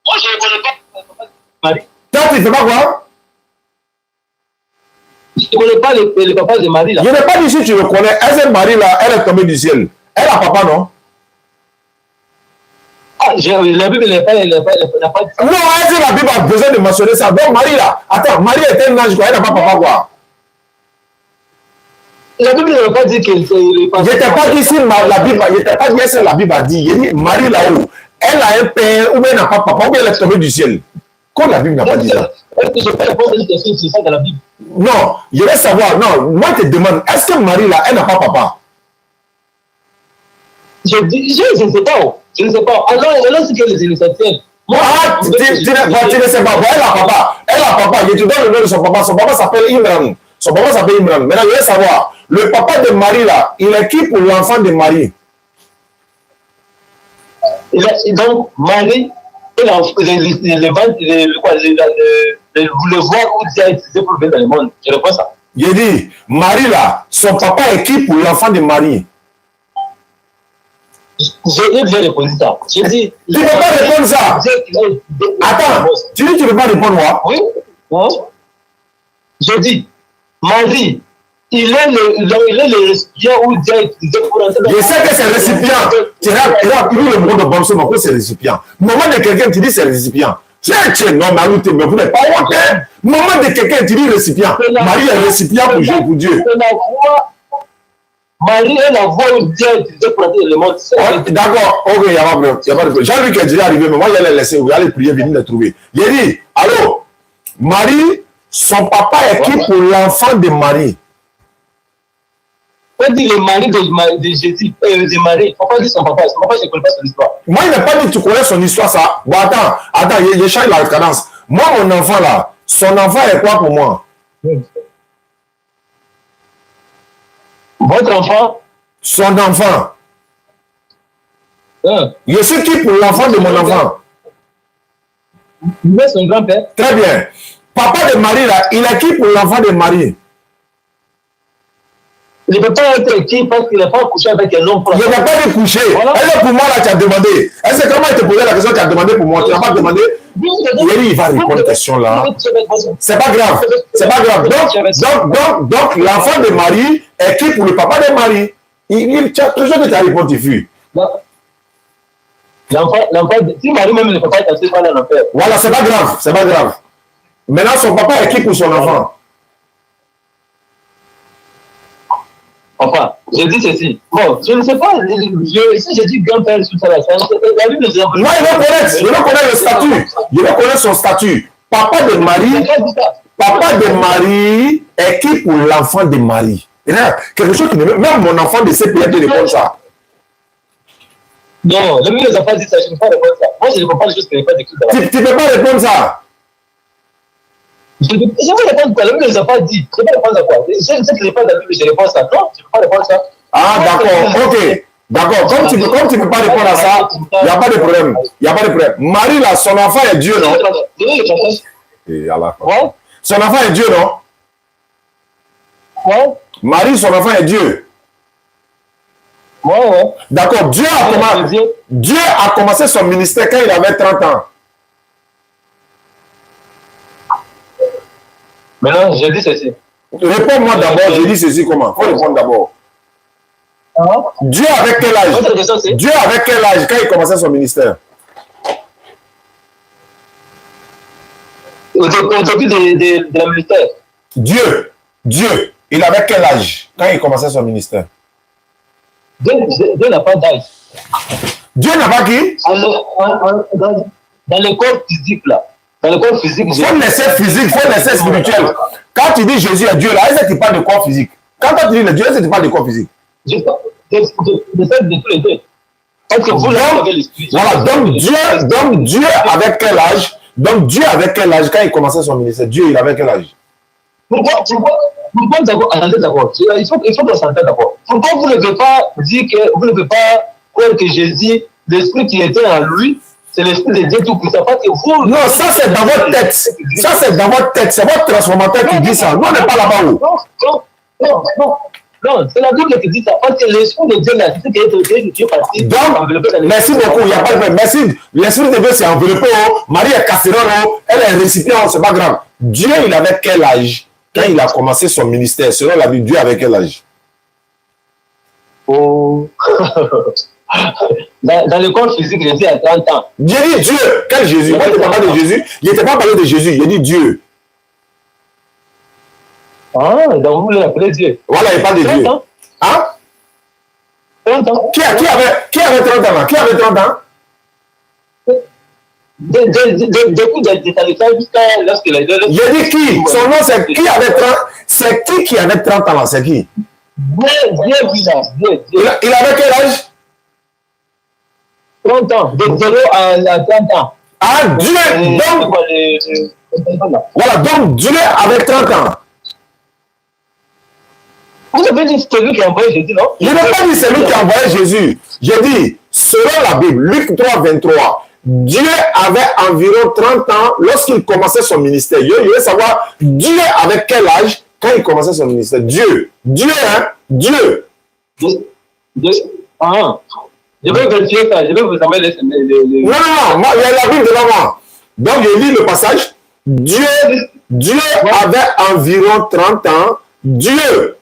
Moi, je ne connais pas le papa de Marie. Toi, tu ne fais pas quoi? Je ne connais pas le papa de Marie, là. Je n'ai pas dit si tu le connais. Est-ce que Marie, là, elle est tombée du ciel? Elle a papa, non? Ah, la Bible n'a pas dit ça. Non, est-ce que la Bible a besoin de mentionner ça? Donc, Marie, là, attends, Marie est un ange, quoi. Elle n'a pas papa, quoi. La Bible n'a pas dit qu'elle... Je t'ai pas dit si la Bible, je t'ai pas dit si la Bible a dit. Il dit Marie là-haut, elle a un père ou bien elle n'a pas papa ou bien elle est tombée du ciel. Comme la Bible n'a pas dit ça. Est-ce que je peux répondre à une question sur ça dans la Bible? Non, je vais savoir. Non, moi je te demande, est-ce que Marie là, elle n'a pas papa? Je ne sais pas. Je ne sais pas. Alors c'est que les initiatives. Ah, tu ne sais pas. Elle a papa. Elle a papa. Je te donne le nom de son papa. Son papa s'appelle Imran. Son papa s'appelle Imran. Maintenant, je vais savoir. Le papa de Marie là, il est qui pour l'enfant de Marie? Donc, Marie, le voir où Dieu a utilisé pour venir dans le monde. Je reprends ça. Je dis, Marie là, son papa est qui pour l'enfant de Marie? J'ai bien répondu ça. J'ai dit. Tu ne peux pas répondre ça. Attends, tu dis que tu ne peux pas répondre moi? Oui. Je dis, Marie, il est le récipient où Dieu a utilisé pour entrer dans le monde. Je sais que c'est le récipient. Tu as pris le mot de bon sens, c'est le récipient. Maman de quelqu'un, tu dis c'est le récipient. C'est un tien, non, mais vous n'êtes pas honte. Maman de quelqu'un, tu dis récipient. Marie est récipient pour Dieu. Marie est la voie où Dieu a utilisé pour entrer dans le monde. D'accord, ok, il n'y a pas de problème. Jean-Luc est déjà arrivé, mais moi, j'allais laisser, vous allez prier, venir le trouver. Il a dit, allô, Marie, son papa est qui pour l'enfant de Marie? On dit le mari de Jésus, de Marie. Pourquoi dit son papa? Son papa, je ne connais pas son histoire. Moi, il n'a pas dit que tu connais son histoire, ça. Bon, attends, il change la cadence. Moi, mon enfant, là, son enfant est quoi pour moi? Votre enfant? Son enfant. Je suis qui pour l'enfant de mon enfant? Il est son grand-père. Très bien. Papa de Marie, là, il est qui pour l'enfant de Marie? Il ne peut pas être qui parce qu'il n'a pas couché avec un homme. Il n'a pas de coucher. Voilà. Est-ce que pour moi, là, tu as demandé? Est-ce que comment il te posait la question que tu as demandé pour moi? Tu n'as pas demandé? Il va répondre à la question là. C'est pas grave. C'est pas grave. Donc l'enfant de Marie est qui pour le papa de Marie? Tu as toujours que tu as répondu, tu L'enfant, si Marie même ne peut pas être assez mal en enfer. Voilà, c'est pas grave. C'est pas grave. Maintenant, son papa est qui pour son enfant? Enfin, je dis ceci. Bon, je ne sais pas. Si je dis grand-père sur ça, la Bible nous moi, il veut connaître le statut. Il veut connaître son statut. Papa de Marie est qui pour l'enfant de Marie? Quelque chose qui ne même mon enfant de sait peut-être répondre ça. Non, le Bible ne nous a pas dit ça. Je ne peux pas répondre ça. Moi, je ne comprends pas les choses qui ne sont pas écrites dans la Bible. Tu ne peux pas répondre ça. Je vais répondre quoi? Le Bible ne nous a pas dit. Je ne peux pas répondre à quoi? Je sais que je n'ai pas de la Bible, je réponds ça. Non, je ne peux pas répondre à ça. Ah, d'accord, ok. D'accord, comme tu ne peux pas répondre à ça, il n'y a pas de problème. Il n'y a pas de problème. Marie, là, son enfant est Dieu, non? Et Allah. Ouais. Son enfant est Dieu, non? Ouais. Marie, son enfant est Dieu. Ouais. D'accord, Dieu a commencé son ministère quand il avait 30 ans. Maintenant, je dis ceci. Réponds-moi d'abord, je dis ceci comment? Il faut répondre d'abord. Dieu avec quel âge? Dieu avec quel âge quand il commençait son ministère? Au début de la militaire. Dieu, il avait quel âge quand il commençait son ministère? Dieu n'a pas d'âge. Dieu n'a pas qui? Dans le corps physique, là. Dans le corps physique. Il faut laisser physique, il faut laisser spirituel. Quand tu dis Jésus est Dieu, là, est-ce que tu parles de corps physique? Quand tu dis le Dieu, est-ce que tu parles de corps physique? Je parle de tous les deux. Parce que vous avez l'esprit. Voilà, donc Dieu avec quel âge? Donc Dieu avec quel âge quand il commençait son ministère? Dieu, il avait quel âge? Pourquoi d'abord, attendez d'abord. Il faut qu'on s'entende d'abord. Pourquoi vous ne devez pas dire que vous ne devez pas croire que Jésus, l'esprit qui était en lui, c'est l'esprit de Dieu tout puissant. Parce que vous. Non, ça c'est dans votre tête. Ça c'est dans votre tête. C'est votre transformateur qui dit ça. Nous, on n'est pas là-bas. Non, c'est la Bible qui dit ça. Parce que l'esprit de Dieu, là, c'est qui est parti. Donc, merci beaucoup. Il n'y a pas de problème. Merci. L'esprit de Dieu, c'est enveloppé. Marie est casserole. Elle est récipient. C'est pas grave. Dieu, il avait quel âge quand il a commencé son ministère? Selon la Bible, Dieu avait quel âge? Oh. Dans le corps physique, Jésus a 30 ans. Dieu dit Dieu. Quel Jésus? Moi, je ne parle pas de Jésus. Il n'était pas parlé de Jésus. Il dit Dieu. Ah, donc vous l'appelez Dieu. Voilà, il parle de Dieu. Hein? 30 ans. Qui avait 30 ans? Qui avait 30 ans? Depuis des salutations jusqu'à lorsqu'il a été. Il a dit qui? Son nom, c'est qui avait 30 ans? C'est qui avait 30 ans là? C'est qui? Dieu. Il avait quel âge? 30 ans. De 0 à 30 ans. Ah, Dieu! Donc, voilà, donc Dieu avait 30 ans. Vous avez dit c'est lui qui a envoyé Jésus, non? Je n'ai pas dit c'est lui qui a envoyé Jésus. J'ai dit, selon la Bible, Luc 3, 23, Dieu avait environ 30 ans lorsqu'il commençait son ministère. Je veux savoir, Dieu avait quel âge quand il commençait son ministère? Dieu, hein? Dieu. Ah. Je vais vérifier ça. Je vais vous envoyer les... Non, moi, il y a la Bible devant moi. Donc, je lis le passage. Dieu avait environ 30 ans. Dieu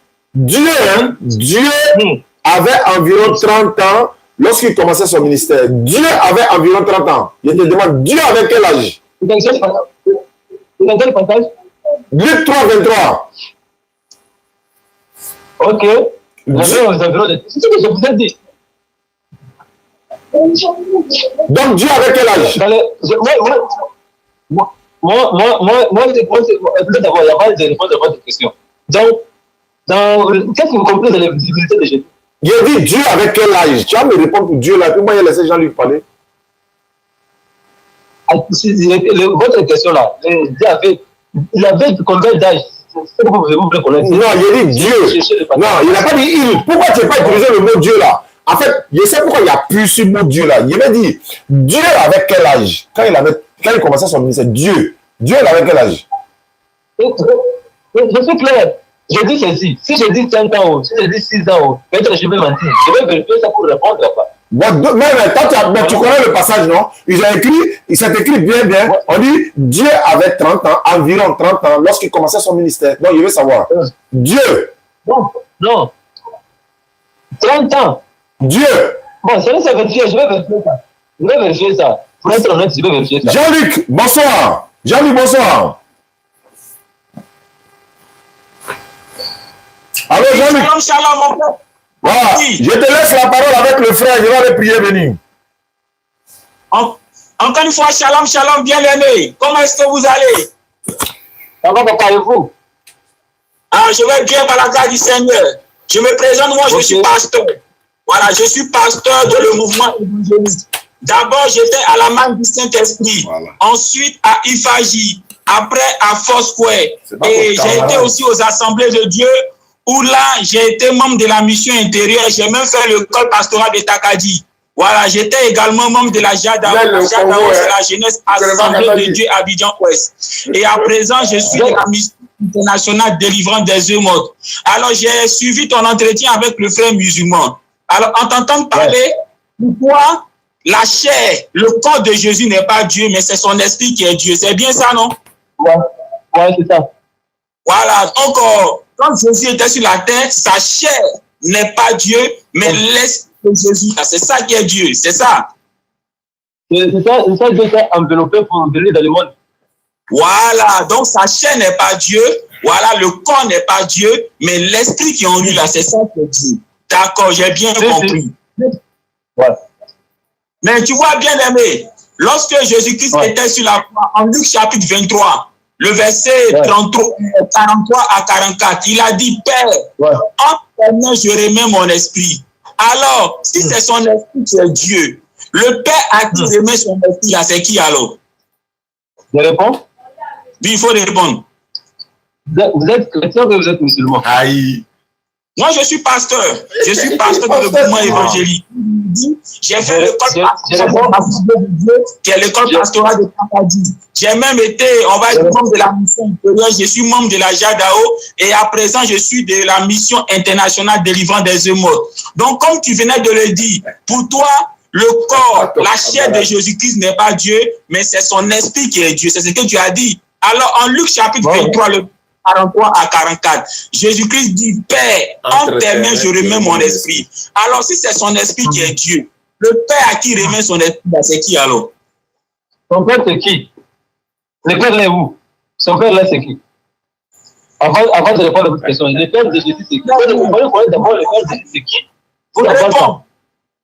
avait environ 30 ans lorsqu'il commençait son ministère. Dieu avait environ 30 ans. Je te demande, Dieu avait quel âge? Dans quel passage? Luc 3, 23. Ok. Il avait aux environs de... C'est ce que je vous ai dit. Donc Dieu avait quel âge? Moi, d'abord, il n'y a pas de réponse à votre question. Donc, qu'est-ce que vous comprenez de l'invisibilité de Jésus? Il a dit Dieu avec quel âge? Tu vas me répondre pour Dieu là, puis moi il a laissé Jean-Luc parler. Votre question là, il avait combien d'âge? Vous voulez connaître? Non, il a dit Dieu. Non, il n'a pas dit il. Pourquoi tu n'as pas utilisé le mot Dieu là? En fait, je sais pourquoi il appuie sur le mot Dieu là. Il m'a dit Dieu avec quel âge? Quand il commençait son ministère, Dieu il avait quel âge? Je suis clair. Je dis ceci. Si je dis 5 ans, si je dis 6 ans, peut-être je vais mentir. Je vais vérifier ça pour répondre à quoi. Bon, mais tu connais le passage, non? Il s'est écrit bien. Ouais. On dit Dieu avait 30 ans, environ 30 ans, lorsqu'il commençait son ministère. Donc, il veut savoir. Dieu. Non. 30 ans. Dieu. Bon, ça veut dire, je vais vérifier ça. Pour être honnête, je vais vérifier ça. Jean-Luc, bonsoir. Bonsoir. Allô, Jean-Luc. Shalom, mon père. Voilà. Oui. Je te laisse la parole avec le frère. Je vais aller prier, venir. Encore une fois, shalom, bien-aimé. Comment est-ce que vous allez? Ça va, vous? Ah, je vais bien par la grâce du Seigneur. Je me présente, moi, je suis pasteur. Voilà, je suis pasteur de le mouvement évangélique. D'abord, j'étais à la main du Saint-Esprit. Voilà. Ensuite, à Ifaji. Après, à Foursquare. Et j'ai été aussi aux Assemblées de Dieu, où là, j'ai été membre de la mission intérieure. J'ai même fait l'école pastorale de Takadi. Voilà, j'étais également membre de la JADAO. JADAO, c'est la jeunesse Assemblée de Dieu Abidjan-Ouest. Et à présent, je suis de la mission internationale délivrante des œufs morts. Alors, j'ai suivi ton entretien avec le frère musulman. Alors, en t'entendant parler, pourquoi la chair, le corps de Jésus n'est pas Dieu, mais c'est son esprit qui est Dieu. C'est bien ça, non? Ouais, c'est ça. Voilà, donc, quand Jésus était sur la terre, sa chair n'est pas Dieu, mais l'esprit de Jésus. C'est ça qui est Dieu, c'est ça. C'est ça Dieu s'est enveloppé pour venir dans le monde. Voilà, donc sa chair n'est pas Dieu, voilà, le corps n'est pas Dieu, mais l'esprit qui est en lui, là, c'est ça qui est Dieu. D'accord, j'ai bien compris. Ouais. Mais tu vois, bien aimé, lorsque Jésus-Christ était sur la croix, en Luc chapitre 23, le verset 43 à 44, il a dit, Père, en toi je remets mon esprit. Alors, si c'est son esprit qui est Dieu, le Père à qui remet son esprit, là, c'est qui alors? Je réponds? Oui, il faut répondre. Vous êtes chrétien ou vous êtes musulman? Aïe. Moi, je suis pasteur. Je suis pasteur de mouvement évangélique. J'ai fait l'école qui est l'école pastorale de Takadi. J'ai même été, on va dire, membre de la mission intérieure. Je suis membre de la JADAO et à présent, je suis de la mission internationale délivrant des œufs morts. Donc, comme tu venais de le dire, pour toi, le corps, la chair de Jésus-Christ n'est pas Dieu, mais c'est son esprit qui est Dieu. C'est ce que tu as dit. Alors, en Luc chapitre 23, le 43 à 44. Jésus-Christ dit, Père, en tes mains, je remets mon esprit. Alors, si c'est son esprit qui est Dieu, le Père à qui remet son esprit, c'est qui alors? Son Père, c'est qui? Le Père là est où? Son Père là, c'est qui? Avant de répondre à votre question, le Père de Jésus, c'est qui? Vous voulez connaître d'abord le Père de Jésus, c'est qui?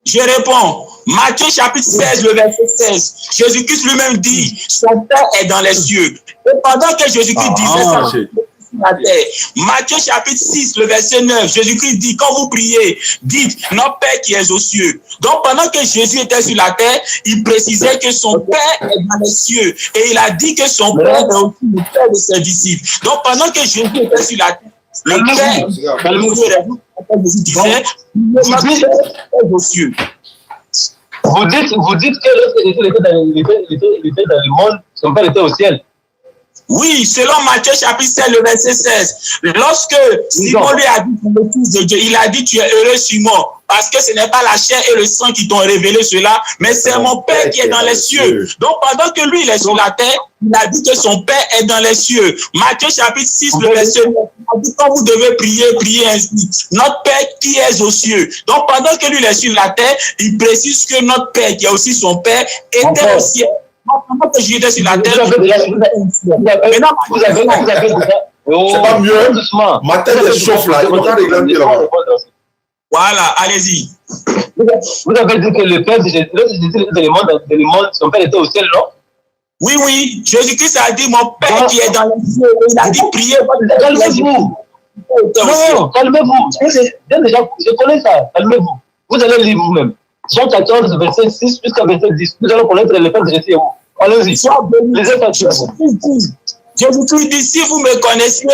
Je réponds. Matthieu chapitre 16, le verset 16. Jésus-Christ lui-même dit, son Père est dans les cieux. Et pendant que Jésus-Christ disait ça, la terre. Matthieu chapitre 6, le verset 9, Jésus-Christ dit, quand vous priez, dites, notre Père qui est aux cieux. Donc pendant que Jésus était sur la terre, il précisait que son Père est dans les cieux. Et il a dit que son Père est aussi le Père de ses disciples. Donc pendant que Jésus était sur la terre, le Père, Jésus disait, notre Père est aux cieux. Vous dites que lorsqu'il était dans le monde, son Père était au ciel. Oui, selon Matthieu chapitre 16, le verset 16. Lorsque Simon lui a dit, le Fils de Dieu, il a dit, tu es heureux Simon, parce que ce n'est pas la chair et le sang qui t'ont révélé cela, mais c'est mon Père qui est dans les cieux. Donc pendant que lui, il est sur la terre, il a dit que son Père est dans les cieux. Matthieu chapitre 6, le verset 9, il a dit, quand vous devez prier, priez ainsi. Notre Père qui est aux cieux. Donc pendant que lui, il est sur la terre, il précise que notre Père, qui est aussi son Père, était au ciel. Pendant que j'étais sur la terre, maintenant, vous avez déjà... C'est pas mieux. Ma tête est chauffe là. Il regarde les grands là. Voilà, allez-y. Vous avez dit que le Père de Jésus, son Père était au ciel, non? Oui, oui, Jésus-Christ a dit, mon Père qui est dans les cieux, il a dit, priez. Calmez-vous. Non, calmez-vous. Je connais ça. Calmez-vous. Vous allez lire vous-même. Jean 14, verset 6 jusqu'à verset 10. Nous allons connaître le Père de Jésus. Allez-y. Jésus-Christ dit, si vous me connaissiez,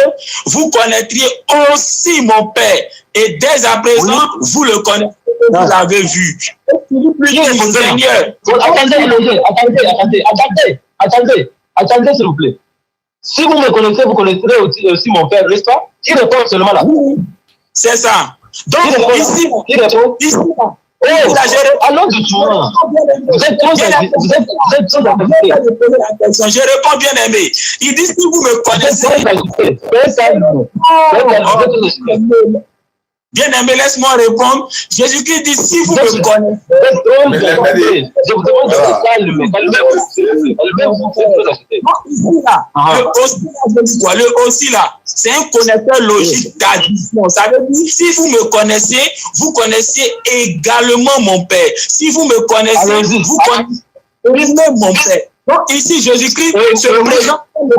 vous connaîtriez aussi mon Père. Et dès à présent, vous le connaissez, vous l'avez vu. Seigneur. Attendez, s'il vous plaît. Si vous me connaissez, vous connaîtrez aussi mon Père, n'est-ce pas? Il répond seulement là. C'est ça. Donc, ici, allons doucement. Vous êtes trop Je réponds bien aimé. Il dit, si vous me connaissez. Bien aimé, laisse-moi répondre. Jésus-Christ dit, si vous me connaissez. Je vous demande de le aussi là, c'est un connaisseur logique d'addition. Ça veut dire, si vous me connaissez, vous connaissez également mon Père. Si vous me connaissez, vous connaissez mon Père. Donc ici, Jésus-Christ se présente comme un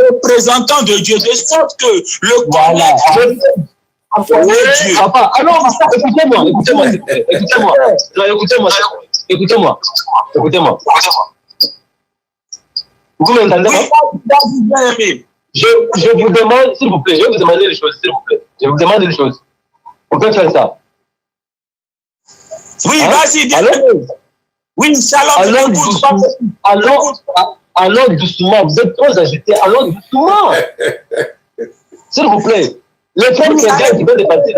représentant de Dieu, de sorte que le connaître. Papa, alors, écoutez-moi. Vous m'entendez? Je vous demande, s'il vous plaît, je vais vous demander des choses, s'il vous plaît. Je vous demande des choses. On peut faire ça. Oui, vas-y, dis. Oui, shalom. Allons doucement. Vous êtes trop agité. Allons doucement. S'il vous plaît. Les frères qui étaient départis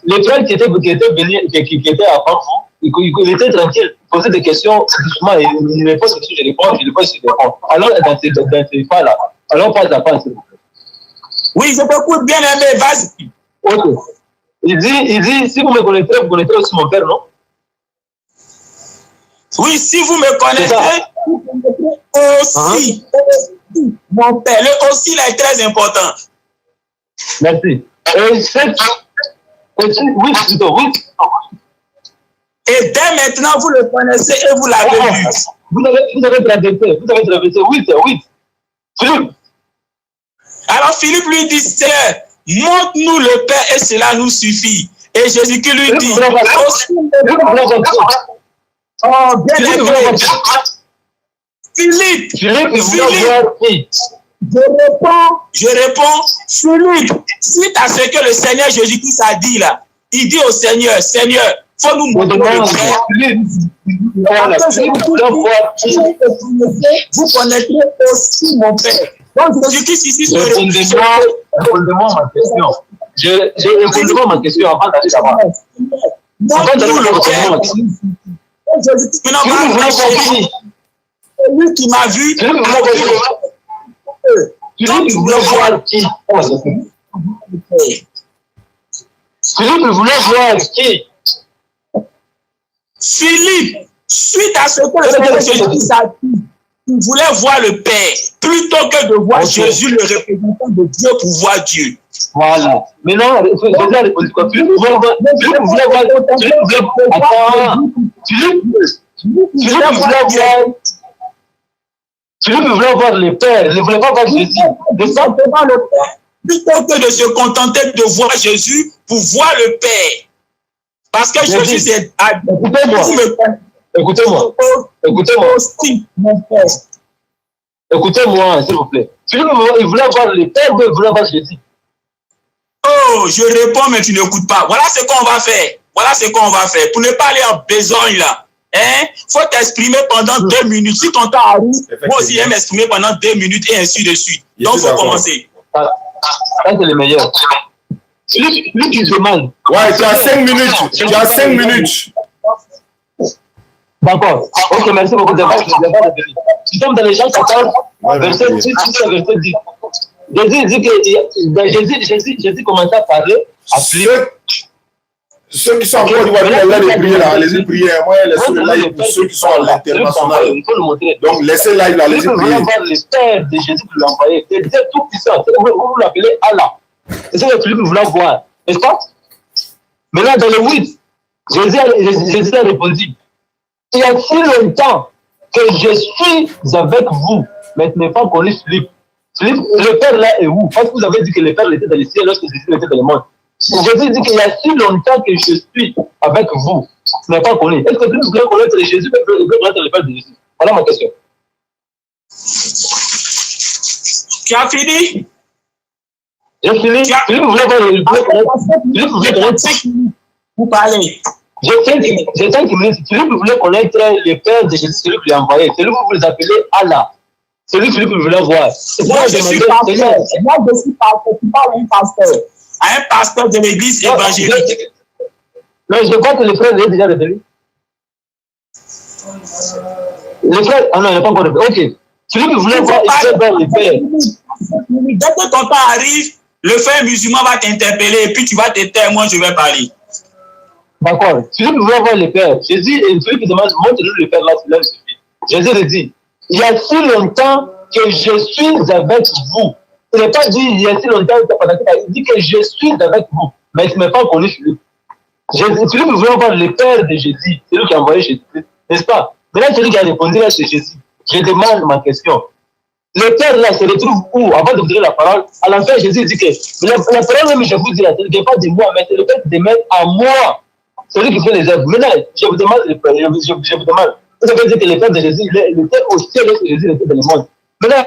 les frères qui étaient venus, qui étaient avant vous, il était tranquille, il posait des questions doucement, il répond sur je réponds. Alors, dans ces cas-là, alors pas à pas, s'il vous plaît. Oui, je t'écoute bien aimé, vas-y. Ok. Il dit, si vous me connaîtrez, vous connaîtrez aussi mon Père, non? Oui, si vous me connaissez, vous connaîtrez aussi. Mon Père, le aussi là est très important. Merci. Oui. Et dès maintenant, vous le connaissez et vous l'avez vu. Vous avez traversé. Oui. Philippe. Alors Philippe lui dit, Seigneur, montre-nous le Père et cela nous suffit. Et Jésus qui lui dit, Philippe, je réponds, Philippe, suite à ce que le Seigneur Jésus-Christ a dit là, il dit au Seigneur, faut nous montrer le Père. Vous connaîtrez aussi mon Père. Donc Jésus-Christ ici répondez-moi ma question. Répondez-moi ma question avant d'aller là-bas. Montre-nous le Père. C'est lui qui m'a vu. Philippe voulait voir qui? Philippe, suite à ce que le Seigneur Jésus a dit, il voulait voir le Père plutôt que de voir Jésus, le représentant de Dieu, pour voir Dieu. Voilà. Maintenant, Philippe voulait voir le Père, il ne voulait pas voir Jésus. Plutôt que de se contenter de voir Jésus pour voir le Père. Parce que Jésus est à Écoutez-moi, s'il vous plaît. Philippe, il voulait voir le Père, mais il voulait voir Jésus. Oh, je réponds, mais tu n'écoutes pas. Voilà ce qu'on va faire. Pour ne pas aller en besogne là. Faut t'exprimer pendant 2 minutes. Si ton temps arrive, moi aussi, j'aime m'exprimer pendant 2 minutes et ainsi de suite. Donc, il faut commencer. Ça, c'est le meilleur. Lui qui demande. Ouais, tu as 5 minutes. D'accord. Ok, merci beaucoup. Nous sommes dans les gens 14, verset 6 jusqu'à verset 10. Jésus commençait à parler à Philippe. Ceux qui sont en Côte d'Ivoire, allez-y prier. Moi, laissez le live pour ceux qui sont à l'international. Donc, laissez le live, allez-y prier. Vous voulez voir le Père de Jésus que vous l'envoyez. C'est tout puissant. Vous l'appelez Allah. C'est ça que Philippe voulait voir, n'est-ce pas? Maintenant, dans le 8, Jésus a répondu, il y a si longtemps que je suis avec vous, mais ce n'est pas connu Philippe. Philippe, le Père là est où? Parce que vous avez dit que le Père était dans le ciel lorsque Jésus était dans le monde. Jésus dit qu'il y a si longtemps que je suis avec vous, ce n'est pas connu. Est-ce que Philippe voulait connaître Jésus, mais veut connaître le Père de Jésus? Voilà ma question. Tu as fini? J'ai fini. Philippe voulait connaître. Vous parlez. J'ai 5 minutes. Philippe voulait connaître le Père de Jésus, celui qui l'a envoyé. Celui que vous les appelez Allah. Celui que Philippe voulait voir. Moi, je suis pasteur. Moi, je suis pasteur. Tu parles à un pasteur. À un pasteur de l'église évangélique. Mais je crois que le frère est déjà révélé. Le frère, ah non, il n'est pas encore révélé. Ok. Celui qui voulait voir, il veut voir le Père. Dès que ton temps arrive, le frère musulman va t'interpeller et puis tu vas te taire, moi je vais parler. D'accord. Celui qui voulait voir le Père, Jésus, celui qui demande, montre-nous le Père là, cela suffit. Jésus le dit, il y a si longtemps que je suis avec vous. Il n'est pas dit, il y a si longtemps que il dit que je suis avec vous. Mais il ne m'a pas connu Philippe. Celui qui voulait voir le Père de Jésus, c'est lui qui a envoyé Jésus, n'est-ce pas? Maintenant, celui qui a répondu là, c'est Jésus. Je demande ma question. Le Père là se retrouve où? Avant de vous donner la parole, à la fin, Jésus dit que la parole même, je vous dis là, ce n'est pas de moi, mais c'est le Père de mettre à moi. Celui qui fait les œuvres. Maintenant, je vous demande, je vous demande. Vous avez dit que le Père de Jésus, il était au ciel lorsque Jésus était dans le monde. Maintenant,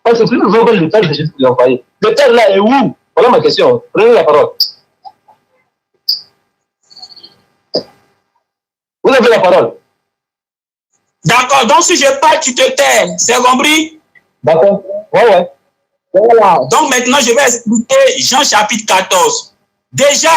parce que plus nous voyons le Père de Jésus qui l'a envoyé. Le Père là est où? Voilà ma question. Prenez la parole. Vous avez la parole. D'accord, donc si je parle, tu te tais, c'est compris? D'accord. Ouais. Voilà. Donc maintenant, je vais expliquer Jean chapitre 14. Déjà,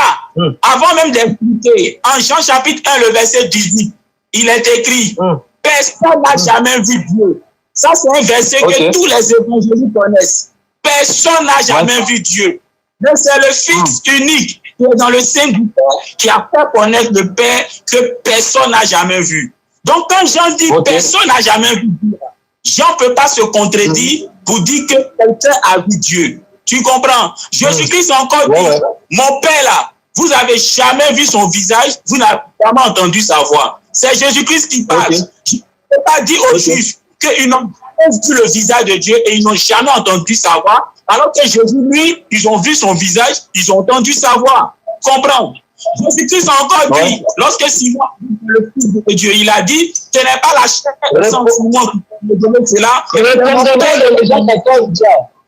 avant même d'expliquer, en Jean chapitre 1, le verset 18, il est écrit, personne n'a jamais vu Dieu. Ça, c'est un verset que tous les évangélistes connaissent. Personne n'a jamais vu Dieu. Mais c'est le Fils unique qui est dans le sein du Père qui a fait connaître le Père que personne n'a jamais vu. Donc, quand Jean dit personne n'a jamais vu Dieu, Jean ne peut pas se contredire pour dire que quelqu'un a vu Dieu. Tu comprends? Jésus-Christ a encore dit, mon Père là, vous n'avez jamais vu son visage, vous n'avez jamais entendu sa voix. C'est Jésus-Christ qui parle. Je ne peux pas dire aux Juifs qu'ils n'ont pas vu le visage de Dieu et ils n'ont jamais entendu sa voix, alors que Jésus, lui, ils ont vu son visage, ils ont entendu sa voix. Comprends? Jésus-Christ a encore dit, lorsque Simon, le Fils de Dieu, il a dit, ce n'est pas la chair et le sang Simon qui me donne cela. Répondez-moi dans les gens 14,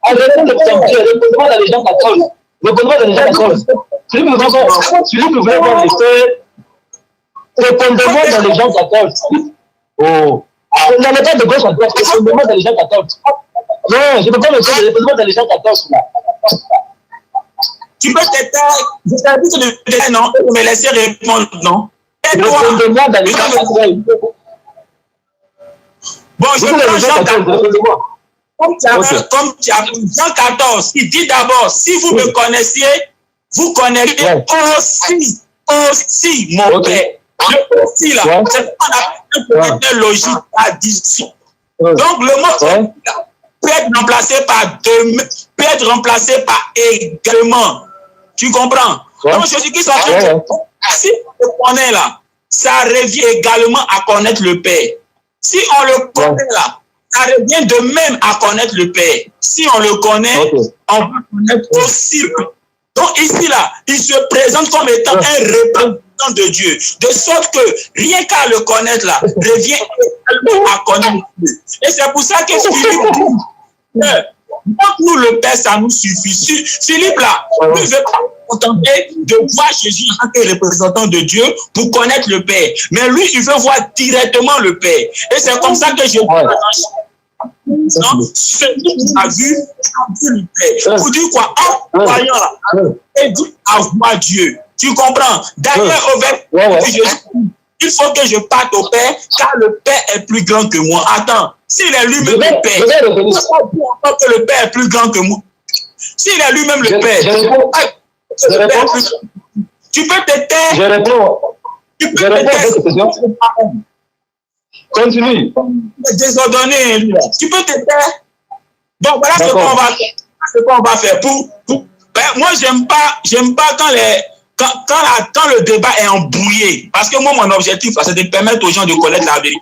répondez-moi dans les gens 14. Répondez-moi dans les gens 14. Celui qui voulait voir les frères, répondez-moi dans les gens 14. Oh. Vous n'allez pas de gauche à droite, répondez-moi dans les gens 14. Non, je ne peux pas me faire, répondez-moi dans les gens 14. Tu peux te taire, je t'ai dit de te taire, non, de me laisser répondre, non. Répondez-moi dans les gens 14. Bon, je prends Jean 14. Comme tu as Jean 14, il dit d'abord, si vous me connaissiez, vous connaissez aussi mon Père. Le aussi là, c'est ce qu'on appelle une logique d'addition. Donc le mot peut être remplacé par également. Tu comprends? Donc Jésus-Christ en fait, si on le connaît là, ça revient également à connaître le Père. Si on le connaît là, ça revient de même à connaître le Père. Si on le connaît, on va connaître aussi le Père. Donc ici là, il se présente comme étant un représentant de Dieu. De sorte que rien qu'à le connaître là, revient à connaître Dieu. Et c'est pour ça que Philippe dit, montre-nous le Père, ça nous suffit. Philippe là, ne veut pas se contenter de voir Jésus en tant que représentant de Dieu pour connaître le Père. Mais lui, il veut voir directement le Père. Et c'est comme ça que je celui qui a vu le Père. Pour dire quoi? En voyant là, et dit à voir Dieu. Tu comprends? D'ailleurs, au verset il faut que je parte au Père, car le Père est plus grand que moi. Attends, s'il est lui-même le Père, que le Père est plus grand que moi. S'il est lui-même le Père, tu peux te taire. Je réponds. Tu peux te taire. Continue. Désordonné, tu peux te taire. Donc voilà ce qu'on va faire. Ce qu'on va faire ben, moi j'aime pas quand le débat est embrouillé, parce que moi mon objectif c'est de permettre aux gens de connaître la vérité.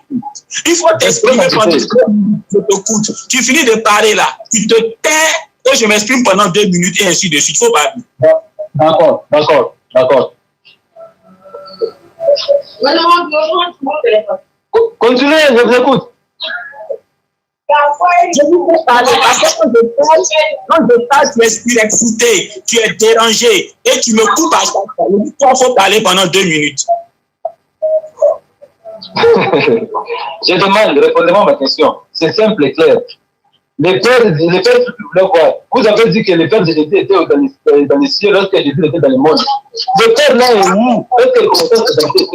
Il faut t'exprimer pendant 2 minutes, je t'écoute. Tu finis de parler là, tu te tais et je m'exprime pendant 2 minutes et ainsi de suite. Il faut pas. D'accord. Continuez, je vous écoute. Je vous peux parler parce que quand je parle, tu es surexcité, tu es dérangé et tu me coupes à chaque fois. Il faut parler pendant 2 minutes. Je demande, répondez-moi à ma question. C'est simple et clair. Les pères, vous avez dit que les pères de Jésus étaient dans les cieux lorsque Jésus était dans le monde. Le père là est où? Le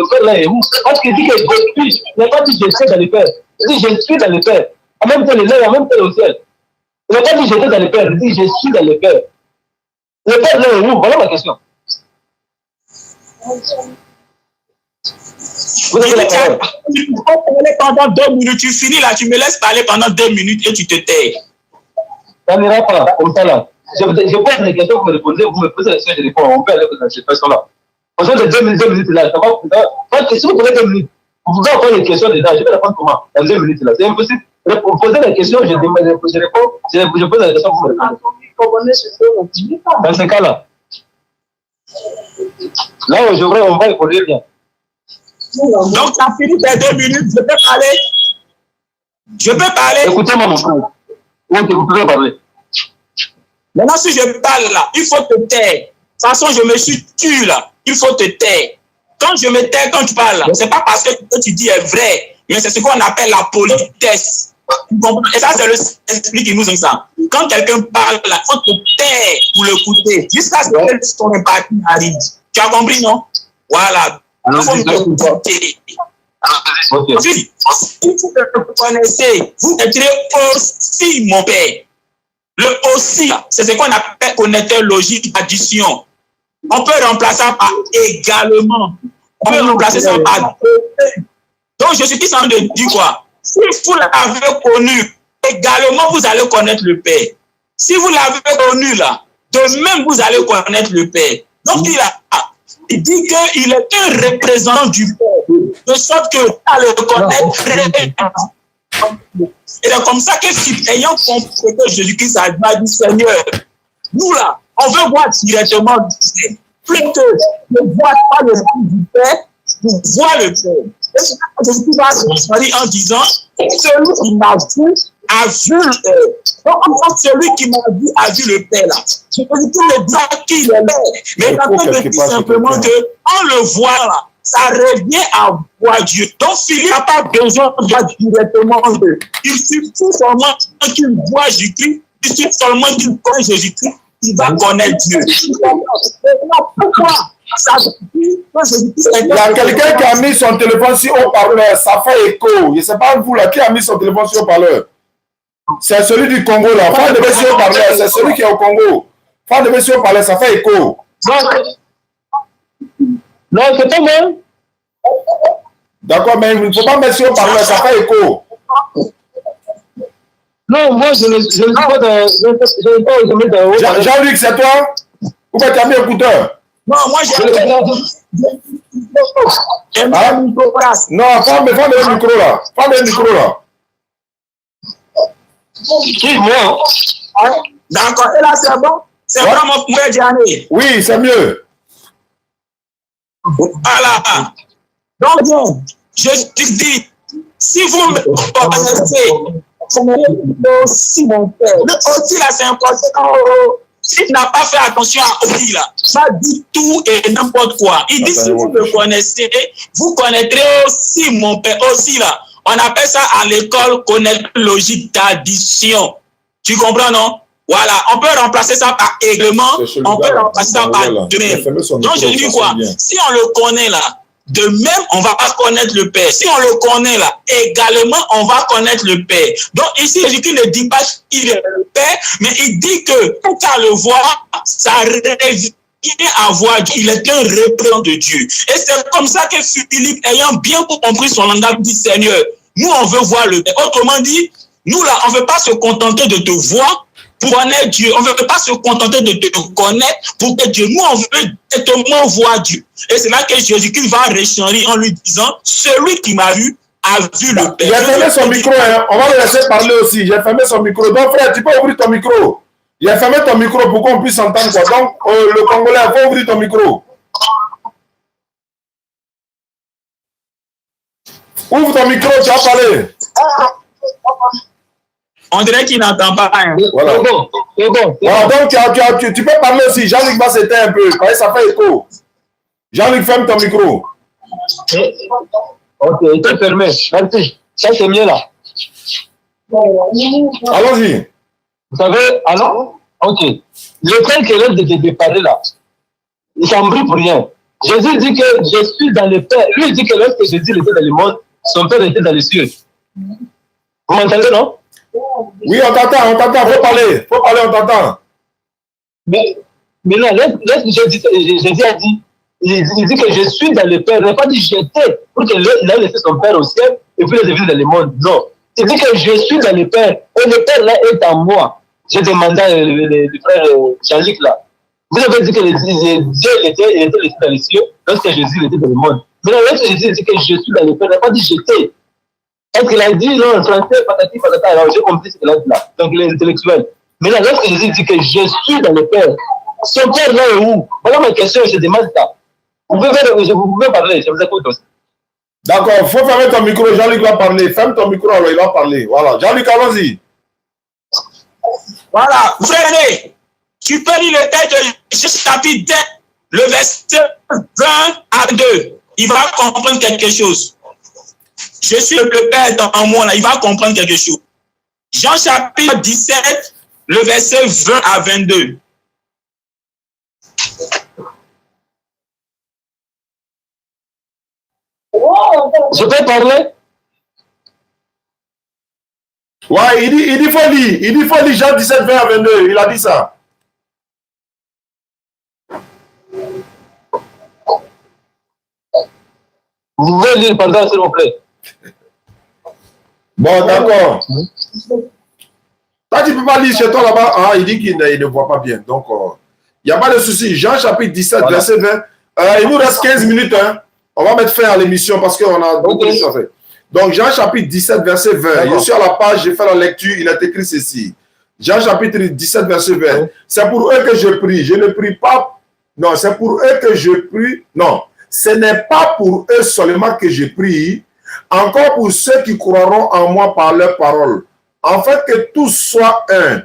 père là est où? Parce qu'il dit que je suis, il n'a pas dit je suis dans le père. Il dit je suis dans le père. En même temps, il est en même temps au ciel. Il n'a pas dit j'étais dans le père, il dit je suis dans le père. Le père là est où? Voilà ma question. Vous avez la parole. Tu peux parler pendant 2 minutes, tu finis là, tu me laisses parler pendant 2 minutes et tu te tais. Ça n'ira pas comme ça là. Je pose des questions, vous me répondez, vous me posez des questions, je réponds. On peut aller dans cette question-là. Parce que les 2 minutes là, ça va. Si vous posez 2 minutes, vous pouvez avoir des questions dedans. Je vais répondre comment? Dans 2 minutes là. C'est impossible. Vous posez des questions, je réponds, je pose des questions, vous me répondez. Dans ce cas-là. Là, aujourd'hui, on va répondre bien. Donc, tu as fini tes 2 minutes, je peux parler? Je peux parler? Écoutez-moi, mon frère. Oui, vous pouvez parler. Maintenant, si je parle là, il faut te taire. De toute façon, je me suis tué là. Il faut te taire. Quand je me tais, quand tu parles là, c'est pas parce que ce que tu dis est vrai, mais c'est ce qu'on appelle la politesse. Et ça, c'est le esprit qui nous enseigne ça. Quand quelqu'un parle là, il faut te taire pour l'écouter. Jusqu'à ce que ton empathie arrive. Tu as compris, non? Voilà. Il faut me écouter. Si vous me connaissez, vous êtes aussi mon père. Le aussi, c'est ce qu'on appelle connecteur logique addition. On peut remplacer ça par également. On peut remplacer ça par. Donc, je suis en train de dire quoi? Si vous l'avez connu, également, vous allez connaître le Père. Si vous l'avez connu là, de même, vous allez connaître le Père. Donc, il dit qu'il est un représentant du Père, de sorte que vous allez le connaître. Et c'est comme ça que, ayant compris que Jésus-Christ a dit, Seigneur, nous là, on veut voir directement du Père. Plus que ne voir pas le Fils du Père, nous voir le Père. Et c'est ça que Jésus va se dire en disant, celui qui m'a vu a vu le Père. Donc, en fait, celui qui m'a vu a vu le Père là. Je peux dire qu'il est là qu'il est là. Mais quand on me dit simplement qu'en le voit là, ça revient à voir Dieu. Donc, Philippe n'a pas besoin de voir directement Dieu. Il suffit seulement qu'il voit Jésus-Christ, il suffit seulement qu'il connaît Jésus-Christ, il va connaître Dieu. Pourquoi? Il y a quelqu'un qui a mis son téléphone sur haut-parleur, ça fait écho. Je ne sais pas vous là, qui a mis son téléphone sur haut-parleur? C'est celui du Congo là. Fan de monsieur haut-parleur, c'est celui qui est au Congo. Fan de monsieur haut-parleur, ça fait écho. Non, c'est pas moi. D'accord, mais il ne faut pas mettre sur haut-parleur, ça fait écho. Non, moi je ne suis pas dans. Jean-Luc, c'est toi? Pourquoi tu as mis écouteur? Non, moi j'ai non, ferme le micro là. Ferme le micro là. Qui, moi? D'accord, et là c'est bon? C'est bon, mon frère Diané? Oui, c'est mieux. Voilà. Donc, je dis, si vous me connaissez, vous aussi mon père. Le aussi là, c'est important. Si tu n'as pas fait attention à aussi là, ça dit tout et n'importe quoi. Il dit, si vous me connaissez, vous connaîtrez aussi mon père. Aussi là, on appelle ça à l'école connaître logique d'addition. Tu comprends, non? Voilà, on peut remplacer ça par règlement, on peut remplacer ça par de même. Donc je dis quoi? Si on le connaît là, de même, on va pas connaître le Père. Si on le connaît là, également, on va connaître le Père. Donc ici, Jésus ne dit pas qu'il est le Père, mais il dit que quand à le voir, ça revient à voir. Il est un représentant de Dieu. Et c'est comme ça que Philippe, ayant bien compris son langage, dit Seigneur, nous on veut voir le Père. Autrement dit, Nous là, on ne veut pas se contenter de te voir pour connaître Dieu. On ne veut pas se contenter de te connaître pour que Dieu. Nous, on veut directement voir Dieu. Et c'est là que Jésus-Christ va rechérir en lui disant, celui qui m'a vu a vu le Père. J'ai fermé son micro, hein. On va le laisser parler aussi. J'ai fermé son micro. Donc frère, tu peux ouvrir ton micro. J'ai fermé ton micro pour qu'on puisse entendre quoi. Donc le Congolais, il faut ouvrir ton micro. Ouvre ton micro, tu vas parler. On dirait qu'il n'entend pas. Hein. Voilà. C'est bon. Voilà, donc tu peux parler aussi. Jean-Luc va s'éteindre un peu. Parce que ça fait écho. Jean-Luc, ferme ton micro. Ok, il est fermé. Merci. Ça, c'est mieux là. Allons-y. Vous savez, alors, ok. Le frère qui est de parler là, il s'en brille pour rien. Jésus dit que je suis dans le Père. Lui, il dit que lorsque Jésus était dans le monde, son Père était dans les cieux. Vous m'entendez, non? Oui, on t'entend. Faut parler, on t'entend. Mais non, lorsque Jésus a dit, il dit que je suis dans le Père. Il n'a pas dit j'étais, pour qu'il a laissé son Père au ciel et puis il est venu dans le monde. Non. Il dit que je suis dans le Père et le Père là est en moi. J'ai demandé le frère Jean-Luc là. Vous avez dit que Dieu était laissé dans les cieux lorsque Jésus était dans le monde. Mais lorsque Jésus dit que je suis dans le Père, il n'a pas dit j'étais. Est-ce qu'il a dit non, en français, patati, patata, alors j'ai compris ce qu'il a dit là. Donc il est intellectuel. Mais là, lorsque Jésus dit que je suis dans le Père, son Père là est où? Voilà ma question, je demande ça. Vous pouvez parler, je vous écoute aussi. D'accord, il faut fermer ton micro, Jean-Luc va parler. Ferme ton micro, alors il va parler. Voilà, Jean-Luc, allons-y. Voilà, frère René, tu peux lire le texte de chapitre 2, le verset 20 à 2. Il va comprendre quelque chose. Je suis le Père dans moi, là, il va comprendre quelque chose. Jean chapitre 17, le verset 20 à 22. Je peux parler? Ouais, il dit faut lire. Il dit faut lire Jean 17, 20 à 22. Il a dit ça. Vous pouvez lire, pardon, s'il vous plaît. Bon, d'accord. Toi, tu ne peux pas lire chez toi là-bas. Ah, il dit qu'il ne voit pas bien. Donc, il n'y a pas de souci. Jean chapitre 17, voilà. Verset 20. Il nous reste 15 minutes. Hein. On va mettre fin à l'émission parce qu'on a beaucoup de choses à faire. Donc, Jean chapitre 17, verset 20. Je suis à la page, j'ai fait la lecture, il est écrit ceci. Jean chapitre 17, verset 20. C'est pour eux que je prie. Je ne prie pas. Non, c'est pour eux que je prie. Non, ce n'est pas pour eux seulement que je prie. Encore pour ceux qui croiront en moi par leur parole. En fait, que tous soient un.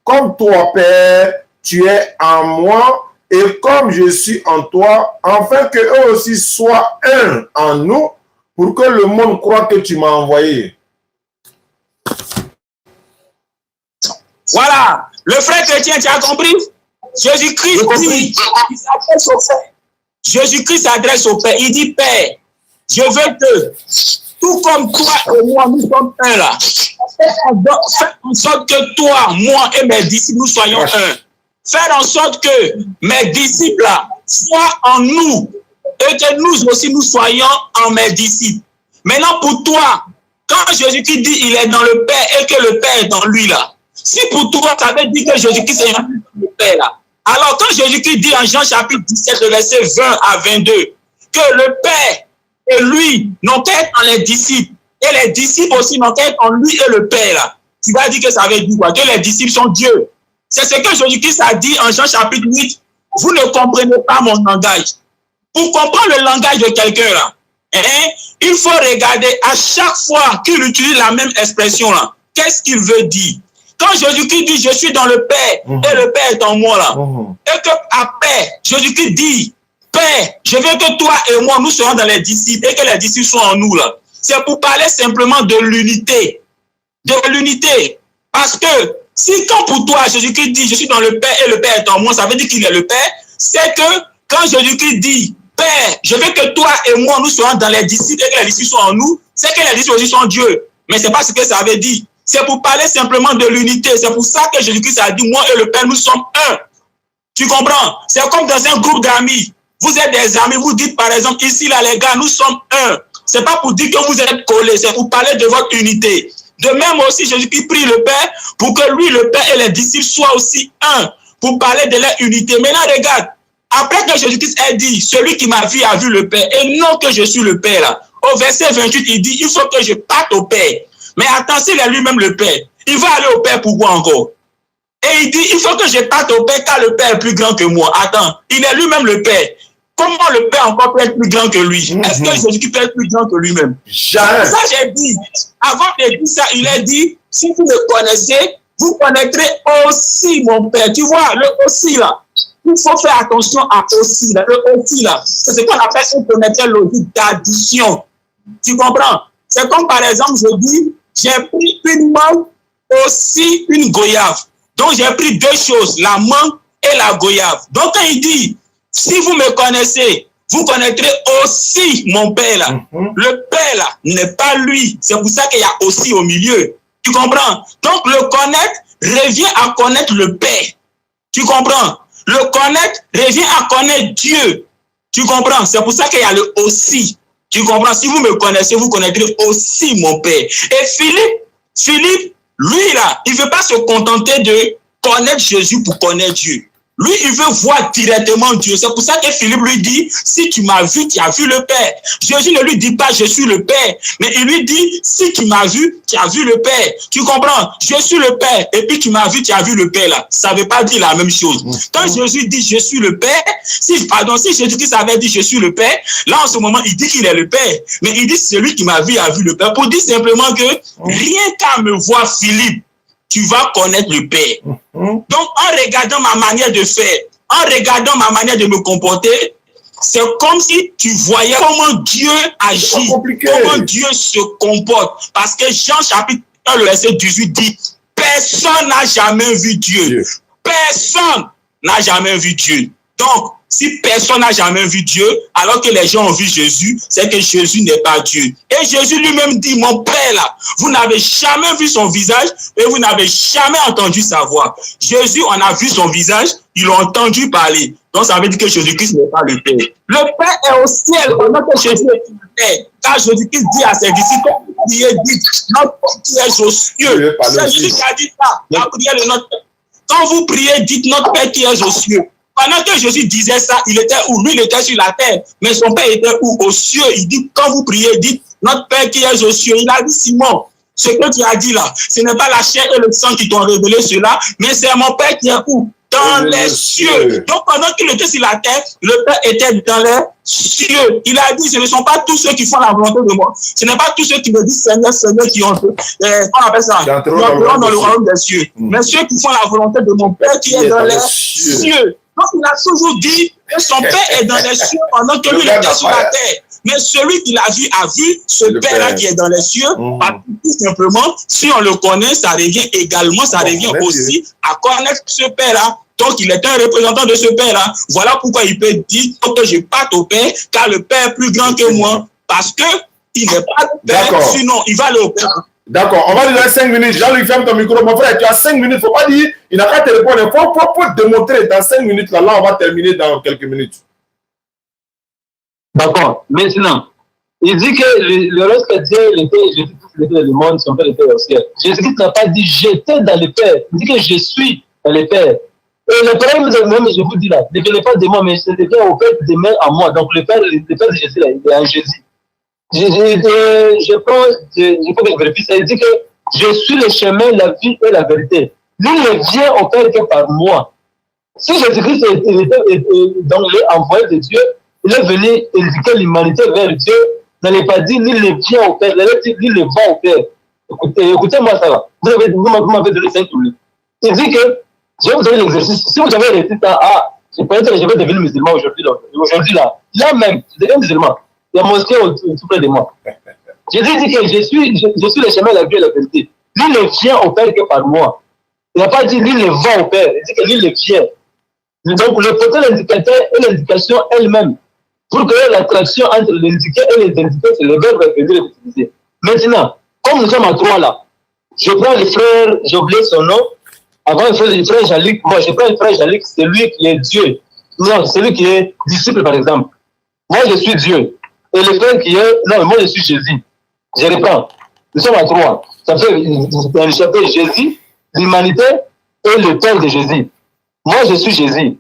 Comme toi, Père, tu es en moi et comme je suis en toi, afin que eux aussi soient un en nous, pour que le monde croit que tu m'as envoyé. Voilà. Le frère chrétien, tu as compris? Jésus-Christ dit, Jésus-Christ s'adresse au Père. Il dit, Père, je veux que, tout comme toi et moi, nous sommes un là. Fais en sorte que toi, moi et mes disciples, nous soyons un. Faire en sorte que mes disciples là soient en nous et que nous aussi nous soyons en mes disciples. Maintenant pour toi, quand Jésus-Christ dit il est dans le Père et que le Père est dans lui là, si pour toi ça veut dire que Jésus-Christ est dans le Père là, alors quand Jésus-Christ dit en Jean chapitre 17, le verset 20 à 22, que le Père et lui n'ont qu'à être en les disciples et les disciples aussi n'ont qu'à être en lui et le Père là, tu vas dire que ça veut dire quoi? Que les disciples sont Dieu. C'est ce que Jésus-Christ a dit en Jean chapitre 8. Vous ne comprenez pas mon langage. Pour comprendre le langage de quelqu'un là, il faut regarder à chaque fois qu'il utilise la même expression là. Qu'est-ce qu'il veut dire? Quand Jésus-Christ dit je suis dans le Père et le Père est en moi là, et que après Jésus-Christ dit Père, je veux que toi et moi nous soyons dans les disciples et que les disciples soient en nous là. C'est pour parler simplement de l'unité. De l'unité. Parce que si quand pour toi, Jésus-Christ dit, je suis dans le Père et le Père est en moi, ça veut dire qu'il est le Père, c'est que quand Jésus-Christ dit, Père, je veux que toi et moi, nous soyons dans les disciples et que les disciples soient en nous, c'est que les disciples aussi sont Dieu. Mais ce n'est pas ce que ça veut dire. C'est pour parler simplement de l'unité. C'est pour ça que Jésus-Christ a dit, moi et le Père, nous sommes un. Tu comprends? C'est comme dans un groupe d'amis. Vous êtes des amis, vous dites par exemple, ici là les gars, nous sommes un. Ce n'est pas pour dire que vous êtes collés, c'est pour parler de votre unité. De même aussi, Jésus-Christ prie le Père pour que lui, le Père et les disciples soient aussi un, pour parler de leur unité. Maintenant, regarde, après que Jésus-Christ ait dit, celui qui m'a vu a vu le Père, et non que je suis le Père là. Au verset 28, il dit, il faut que je parte au Père. Mais attends, s'il est lui-même le Père, il va aller au Père pourquoi encore? Et il dit, il faut que je parte au Père car le Père est plus grand que moi. Attends, il est lui-même le Père. Comment le Père encore peut être plus grand que lui? Est-ce que Jésus-Christ peut être plus grand que lui-même? Jamais. Ça, j'ai dit. Avant de dire ça, il a dit, si vous me connaissez, vous connaîtrez aussi mon Père. Tu vois, le aussi là. Il faut faire attention à aussi là. Le aussi là. C'est ce qu'on appelle une connaître logique d'addition. Tu comprends? C'est comme par exemple, je dis, j'ai pris une mangue, aussi une goyave. Donc j'ai pris deux choses, la mangue et la goyave. Donc quand il dit, si vous me connaissez, vous connaîtrez aussi mon Père là. Le Père là n'est pas lui. C'est pour ça qu'il y a aussi au milieu. Tu comprends? Donc le connaître revient à connaître le Père. Tu comprends? Le connaître revient à connaître Dieu. Tu comprends? C'est pour ça qu'il y a le aussi. Tu comprends? Si vous me connaissez, vous connaîtrez aussi mon Père. Et Philippe, lui là, il ne veut pas se contenter de connaître Jésus pour connaître Dieu. Lui, il veut voir directement Dieu. C'est pour ça que Philippe lui dit, si tu m'as vu, tu as vu le Père. Jésus ne lui dit pas, je suis le Père. Mais il lui dit, si tu m'as vu, tu as vu le Père. Tu comprends? Je suis le Père. Et puis tu m'as vu, tu as vu le Père là. Ça ne veut pas dire la même chose. Quand Jésus dit, je suis le Père, si Jésus-Christ avait dit, je suis le Père, là en ce moment, il dit qu'il est le Père. Mais il dit, celui qui m'a vu a vu le Père. Pour dire simplement que rien qu'à me voir Philippe, tu vas connaître le Père. Donc, en regardant ma manière de faire, en regardant ma manière de me comporter, c'est comme si tu voyais comment Dieu agit, comment Dieu se comporte. Parce que Jean chapitre 1, le verset 18 dit, personne n'a jamais vu Dieu. Personne n'a jamais vu Dieu. Donc, si personne n'a jamais vu Dieu, alors que les gens ont vu Jésus, c'est que Jésus n'est pas Dieu. Et Jésus lui-même dit, mon Père là, vous n'avez jamais vu son visage et vous n'avez jamais entendu sa voix. Jésus, on a vu son visage, ils l'ont entendu parler. Donc ça veut dire que Jésus-Christ n'est pas le Père. Le Père est au ciel, pendant que Jésus est le Père. Car Jésus-Christ dit à ses disciples, il est dit, notre Père qui est aux cieux. C'est Jésus qui a dit ça, la prière de notre Père. Quand vous priez, dites notre Père qui est aux cieux. Pendant que Jésus disait ça, il était où? Lui, il était sur la terre. Mais son Père était où? Aux cieux. Il dit, quand vous priez, dites, notre Père qui est aux cieux. Il a dit, Simon, ce que tu as dit là, ce n'est pas la chair et le sang qui t'ont révélé cela, mais c'est mon Père qui est où? Dans les cieux. Donc, pendant qu'il était sur la terre, le Père était dans les cieux. Il a dit, ce ne sont pas tous ceux qui font la volonté de moi. Ce n'est pas tous ceux qui me disent Seigneur, Seigneur, qui ont on appelle ça, qui entreront dans le royaume des cieux. Mais ceux qui font la volonté de mon Père qui est dans les cieux. Donc, il a toujours dit que son Père est dans les cieux pendant que lui, il était sur la terre. Mais celui qui l'a vu a vu ce Père-là qui est dans les cieux. Tout simplement, si on le connaît, ça revient également, ça revient aussi à connaître ce Père-là. Donc, il est un représentant de ce Père-là. Voilà pourquoi il peut dire que je parte au Père, car le Père est plus grand que moi. Parce que il n'est pas le Père, sinon il va aller au Père. D'accord, on va lui donner 5 minutes. Jean-Luc, ferme ton micro. Mon frère, tu as 5 minutes. Il ne faut pas dire, il n'a qu'à te répondre. Il faut démontrer dans 5 minutes. Là, on va terminer dans quelques minutes. D'accord. Maintenant, il dit que le reste que Dieu était, j'étais dans le monde, son Père était au ciel. Jésus-Christ n'a pas dit j'étais dans le Père. Il dit que je suis dans le Père. Et le Père, même je vous dis là, ne venez pas de moi, mais c'est devient au Père de même à moi. Donc le Père de Jésus, là, il est en Jésus. Je prends que je vérifie ça. Il dit que je suis le chemin, la vie et la vérité. Lui ne vient au Père que par moi. Si Jésus-Christ était donc envoyé de Dieu, il est venu éduquer l'humanité vers Dieu. Il n'allait pas dire lui ne vient au Père, il allait dire lui ne va au Père. Écoutez-moi ça va. Vous m'avez donné 5 minutes. Il dit que je vais vous donner l'exercice. Si vous avez réussi ça, je vais devenir musulman aujourd'hui. Aujourd'hui là même, je deviens musulman. Il y a mosquée tout près de moi. Jésus dit que je suis le chemin, la vie et la vérité. Lui ne vient au Père que par moi. Il n'a pas dit lui ne va au Père. Il dit que lui ne vient. Donc le porteur l'indicateur et l'indication elle-même. Pour que l'attraction entre l'indiqué et les indiqués, c'est le verbe venir utiliser. Maintenant, comme nous sommes à 3 là, je prends le frère, j'ai oublié son nom. Avant le frère Jean-Luc, moi je prends le frère Jean-Luc, c'est lui qui est Dieu. Non, c'est lui qui est disciple par exemple. Moi je suis Dieu. Et le frère qui est, non, moi je suis Jésus. Je reprends. Nous sommes à trois. Ça fait Jésus, l'humanité et le Père de Jésus. Moi, je suis Jésus.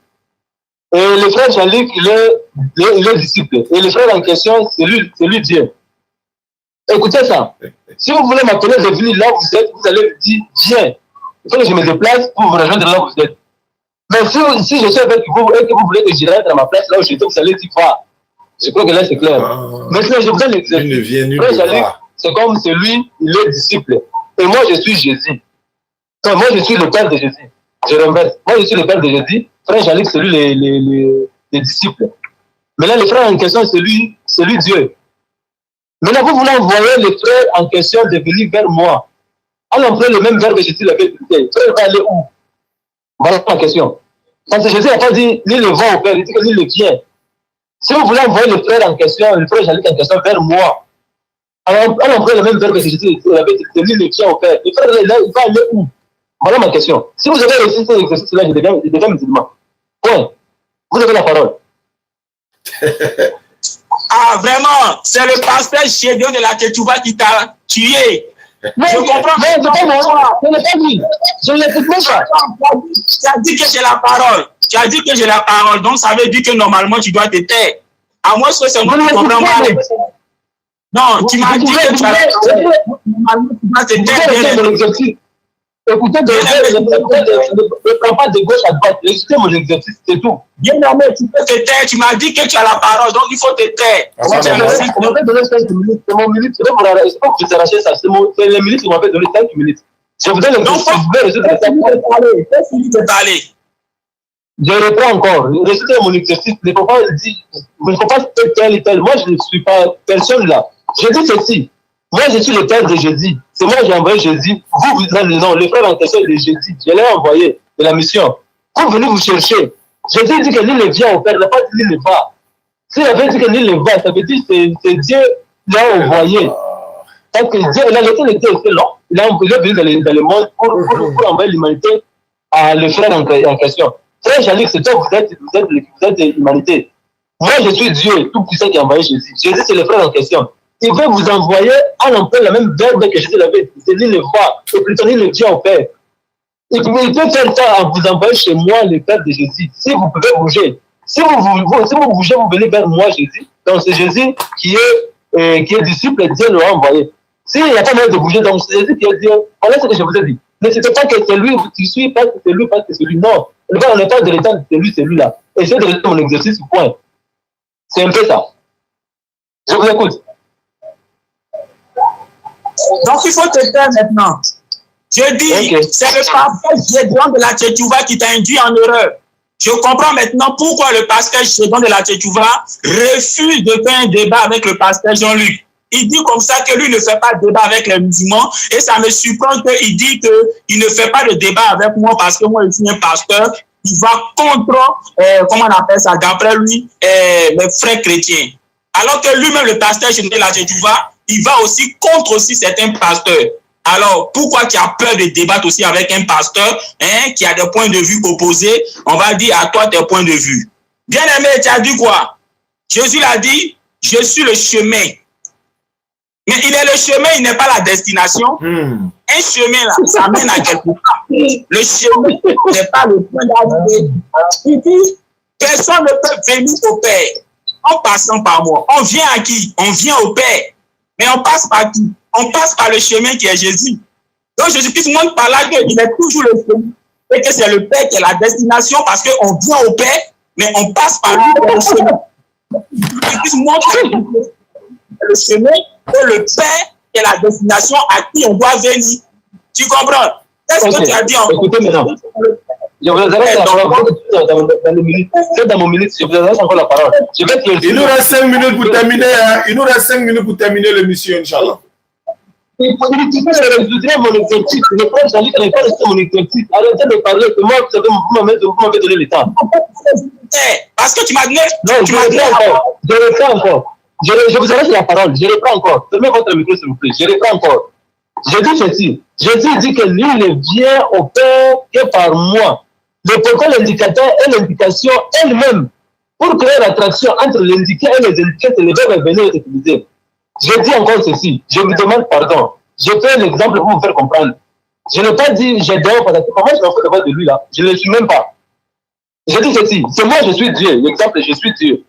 Et le frère Jean-Luc, il est disciple. Et le frère en question, c'est lui Dieu. Écoutez ça. Si vous voulez m'appeler de venir là où vous êtes, vous allez me dire, viens. Il faut que je me déplace pour vous rejoindre là où vous êtes. Mais si je suis avec vous et que vous voulez que je rentre à ma place là où j'étais, vous allez dire, va. Je crois que là, c'est clair. Maintenant, je vous donne l'exemple. Frère Jean-Luc, c'est comme celui, il est disciple. Et moi, je suis Jésus. Donc, moi, je suis le Père de Jésus. Je renverse. Moi, je suis le Père de Jésus. Frère Jean-Luc, c'est lui les disciples. Maintenant, le frère en question, c'est lui Dieu. Maintenant, vous voulez envoyer le frère en question de venir vers moi. On emploie le même verbe que Jésus l'avait dit. Le frère va aller où? Voilà la question. Parce que Jésus n'a pas dit ni le va au Père, il dit que ni le vient. Si vous voulez envoyer le frère en question, le frère Jean-Luc en question vers moi, on emploie le même verbe que Jésus l'avait dit, ni le vient au Père. Le frère, il va aller où? Voilà ma question. Si vous avez réussi cet exercice-là, je deviens musulman. Point. Vous avez la parole. Ah, vraiment, c'est le pasteur Gédéon de la Tchétchouva qui t'a tué. Mais je comprends. Mais c'est pas moi. Ce n'est pas lui. Je ne l'écoute même pas. Tu as dit que j'ai la parole. Tu as dit que j'ai la parole. Donc, ça veut dire que normalement, tu dois te taire. À moins que c'est moi qui comprends mal. Non, tu m'as dit que tu dois te taire. Écoutez, ne prends pas de gauche à droite. Écoutez mon exercice, c'est tout. Bien nommé, tu peux te taire. Tu m'as dit que tu as la parole, donc il faut te taire. On m'avait donné 5 minutes. C'est mon minute. C'est pas pour vous arracher ça. C'est les minutes qui m'avaient donné 5 minutes. Je vous donne l'exercice. Qu'est-ce que tu parler? Je reprends encore. Récitez mon exercice. Il ne faut pas dire, il ne faut pas tel et tel. Moi, je ne suis pas personne là. Je dis ceci. Moi, je suis le Père de Jésus. C'est moi qui ai envoyé Jésus. Non, le frère en question de Jésus. Je l'ai envoyé de la mission. Vous venez vous chercher. Jésus dit que l'île vient au Père. Il n'a pas dit l'île va. S'il avait dit que l'île va, ça veut dire que c'est Dieu qui l'a envoyé. Parce que Dieu, il a laissé le Dieu aussi, non? Il est venu dans le monde pour envoyer l'humanité à le frère en question. Frère Jean-Luc, c'est toi, vous êtes l'humanité. Moi, je suis Dieu, tout puissant qui a envoyé Jésus. Jésus, c'est le frère en question. Il veut vous envoyer en employant le même verbe que Jésus l'avait dit. C'est l'île va. Et plutôt l'île vient au Père. Il peut faire ça en vous envoyant chez moi, le Père de Jésus. Si vous pouvez bouger. Si vous bougez, vous venez vers moi, Jésus. Donc c'est Jésus qui est disciple, Dieu l'a envoyé. S'il n'y a pas moyen de bouger, donc c'est Jésus qui est Dieu. Voilà ce que je vous ai dit. Ne c'est pas que c'est lui, tu suis, pas que c'est lui, pas que c'est lui. Non. On n'est pas de l'état de celui-là. Essayez de rester mon exercice, point. C'est un peu ça. Je vous écoute. Donc, il faut te taire maintenant. Je dis, okay. C'est le pasteur Gédéon de la Tchétchouva qui t'a induit en erreur. Je comprends maintenant pourquoi le pasteur Gédéon de la Tchétchouva refuse de faire un débat avec le pasteur Jean-Luc. Il dit comme ça que lui ne fait pas de débat avec les musulmans et ça me surprend qu'il dit qu'il ne fait pas de débat avec moi parce que moi, je suis un pasteur. Il va contre, comment on appelle ça, d'après lui, mes frères chrétiens. Alors que lui-même, le pasteur Gédéon de la Tchétchouva, il va aussi contre aussi certains pasteurs. Alors, pourquoi tu as peur de débattre aussi avec un pasteur qui a des points de vue opposés? On va dire à toi tes points de vue. Bien aimé, tu as dit quoi? Jésus l'a dit, je suis le chemin. Mais il est le chemin, il n'est pas la destination. Un chemin, là, ça mène à quelque part. Le chemin n'est pas le point d'arrivée. Il dit, personne ne peut venir au Père en passant par moi. On vient à qui? On vient au Père. Mais on passe par qui? On passe par le chemin qui est Jésus. Donc Jésus-Christ montre par là qu'il est toujours le chemin. Et que c'est le Père qui est la destination parce qu'on vient au Père, mais on passe par lui pour le chemin. Jésus-Christ montre le chemin et le Père qui est la destination à qui on doit venir. Tu comprends? Qu'est-ce que tu as dit en écoutez maintenant. Je vous adresse la parole dans mon minute. Je vous adresse encore la parole. Il nous reste 5 minutes pour terminer. Hein. Il nous reste 5 minutes pour terminer l'émission, Inch'Allah. Il faut résoudre mon exercice. Le frère Jean-Luc n'est pas resté mon exercice. Arrêtez de parler. C'est moi qui vous m'avez donné le temps. Parce que tu m'as donné. Non, je reprends encore. Je vous adresse la parole. Je reprends encore. Fermez votre micro, s'il vous plaît. Je reprends encore. Je dis ceci. Jésus dit que lui ne vient au Père que par moi. Le pourquoi l'indicateur et l'indication elle-même pour créer l'attraction entre l'indiqué et les indiqués, c'est le verbe venir et utiliser. Je dis encore ceci. Je vous demande pardon. Je fais l'exemple pour vous faire comprendre. Je n'ai pas dit j'ai dehors parce que moi je m'en fous d'abord de lui là. Je ne le suis même pas. Je dis ceci, c'est moi je suis Dieu. L'exemple, je suis Dieu.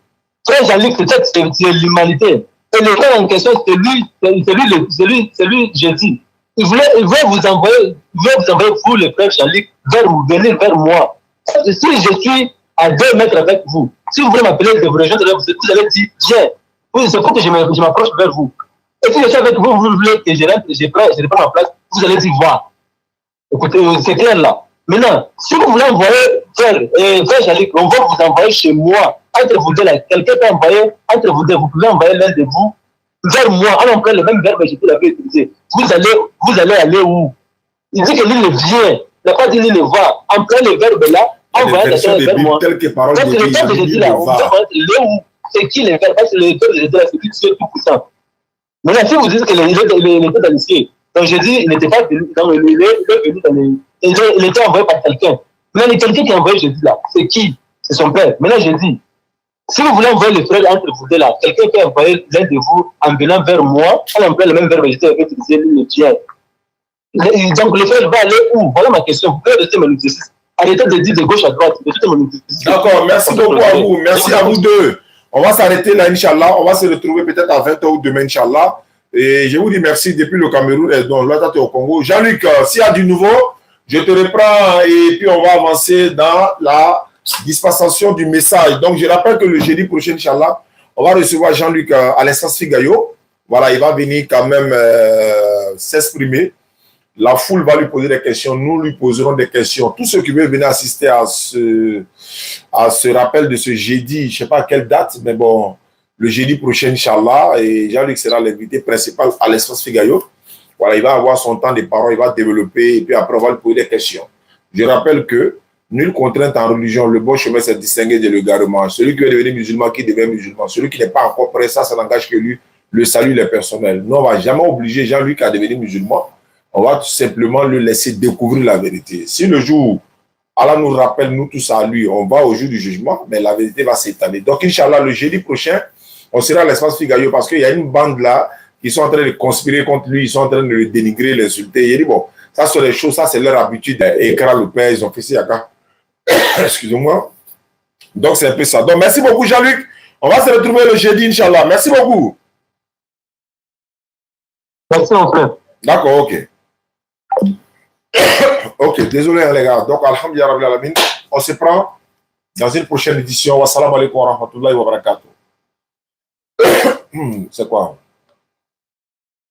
Frère Jean-Luc, c'est l'humanité. Et le frère en question, c'est lui, je dis. Il veut vous envoyer, vous, le frère Jean-Luc, venir vers moi. Si je suis à 2 mètres avec vous, si vous voulez m'appeler de vous rejoindre, vous allez dire, viens. C'est pour que je m'approche vers vous. Et si je suis avec vous, vous voulez que je rentre, je prends ma place, vous allez dire, va. Écoutez, c'est clair là. Maintenant, si vous voulez envoyer vers Jean-Luc, on va vous envoyer chez moi. Entre vous deux là, quelqu'un peut envoyer, entre vous deux, vous pouvez envoyer l'un de vous vers moi. On emploie le même verbe que je l'avais utilisé. Vous allez aller où? Il dit que lui, il vient. Il n'a pas dit lui, il va. Employez le verbe là, envoyez quelqu'un vers moi. Donc, le verbe que je dis là, on va envoyer le où? C'est qui le verbe? Parce que le verbe que je dis là, c'est lui qui est tout puissant. Maintenant, si vous dites qu'il était dans le ciel, donc je dis, il n'était pas venu dans le il est venu dans le. Il était envoyé par quelqu'un. Mais quelqu'un qui est envoyé, je dis là, c'est qui? C'est son père. Maintenant, je dis, si vous voulez envoyer le frère entre vous deux là, quelqu'un peut envoyer l'un de vous en venant vers moi, on emploie le même verbe que j'étais utilisé, lui, le tien. Donc, le frère va aller où? Voilà ma question. Vous pouvez rester mon exercice. Arrêtez de dire de gauche à droite. D'accord, merci beaucoup à vous. Merci à vous deux. On va s'arrêter là, Inch'Allah. On va se retrouver peut-être à 20h ou demain, Inch'Allah. Et je vous dis merci depuis le Cameroun et donc là, tu es au Congo. Jean-Luc, s'il y a du nouveau, je te reprends et puis on va avancer dans la dispensation du message. Donc, je rappelle que le jeudi prochain, Inch'Allah, on va recevoir Jean-Luc à l'essence Figayo. Voilà, il va venir quand même s'exprimer. La foule va lui poser des questions. Nous lui poserons des questions. Tous ceux qui veulent venir assister à ce rappel de ce jeudi, je ne sais pas à quelle date, mais bon, le jeudi prochain, Inch'Allah, et Jean-Luc sera l'invité principal à l'essence Figayo. Voilà, il va avoir son temps de parole, il va développer et puis après, on va lui poser des questions. Je rappelle que nulle contrainte en religion, le bon chemin, c'est distinguer de l'égarement. Celui qui veut devenir musulman, qui devient musulman. Celui qui n'est pas encore prêt, ça n'engage que lui. Le salut, les personnels. Nous, on ne va jamais obliger Jean-Luc à devenir musulman. On va tout simplement le laisser découvrir la vérité. Si le jour, Allah nous rappelle, nous tous à lui, on va au jour du jugement, mais la vérité va s'étaler. Donc, Inch'Allah, le jeudi prochain, on sera à l'espace Figayo parce qu'il y a une bande là qui sont en train de conspirer contre lui, ils sont en train de le dénigrer, l'insulter. Il dit, bon, ça sont les choses, ça c'est leur habitude. Écran le père, ils ont fait ça. Excusez-moi. Donc, c'est un peu ça. Donc, merci beaucoup, Jean-Luc. On va se retrouver le jeudi, Inch'Allah. Merci beaucoup. Merci, mon frère. D'accord, ok. Ok, désolé les gars. Donc, alhamdulillah rabbil alamin, on se prend dans une prochaine édition. Wassalamu alaikum wa rahmatullahi wa barakatuh. C'est quoi?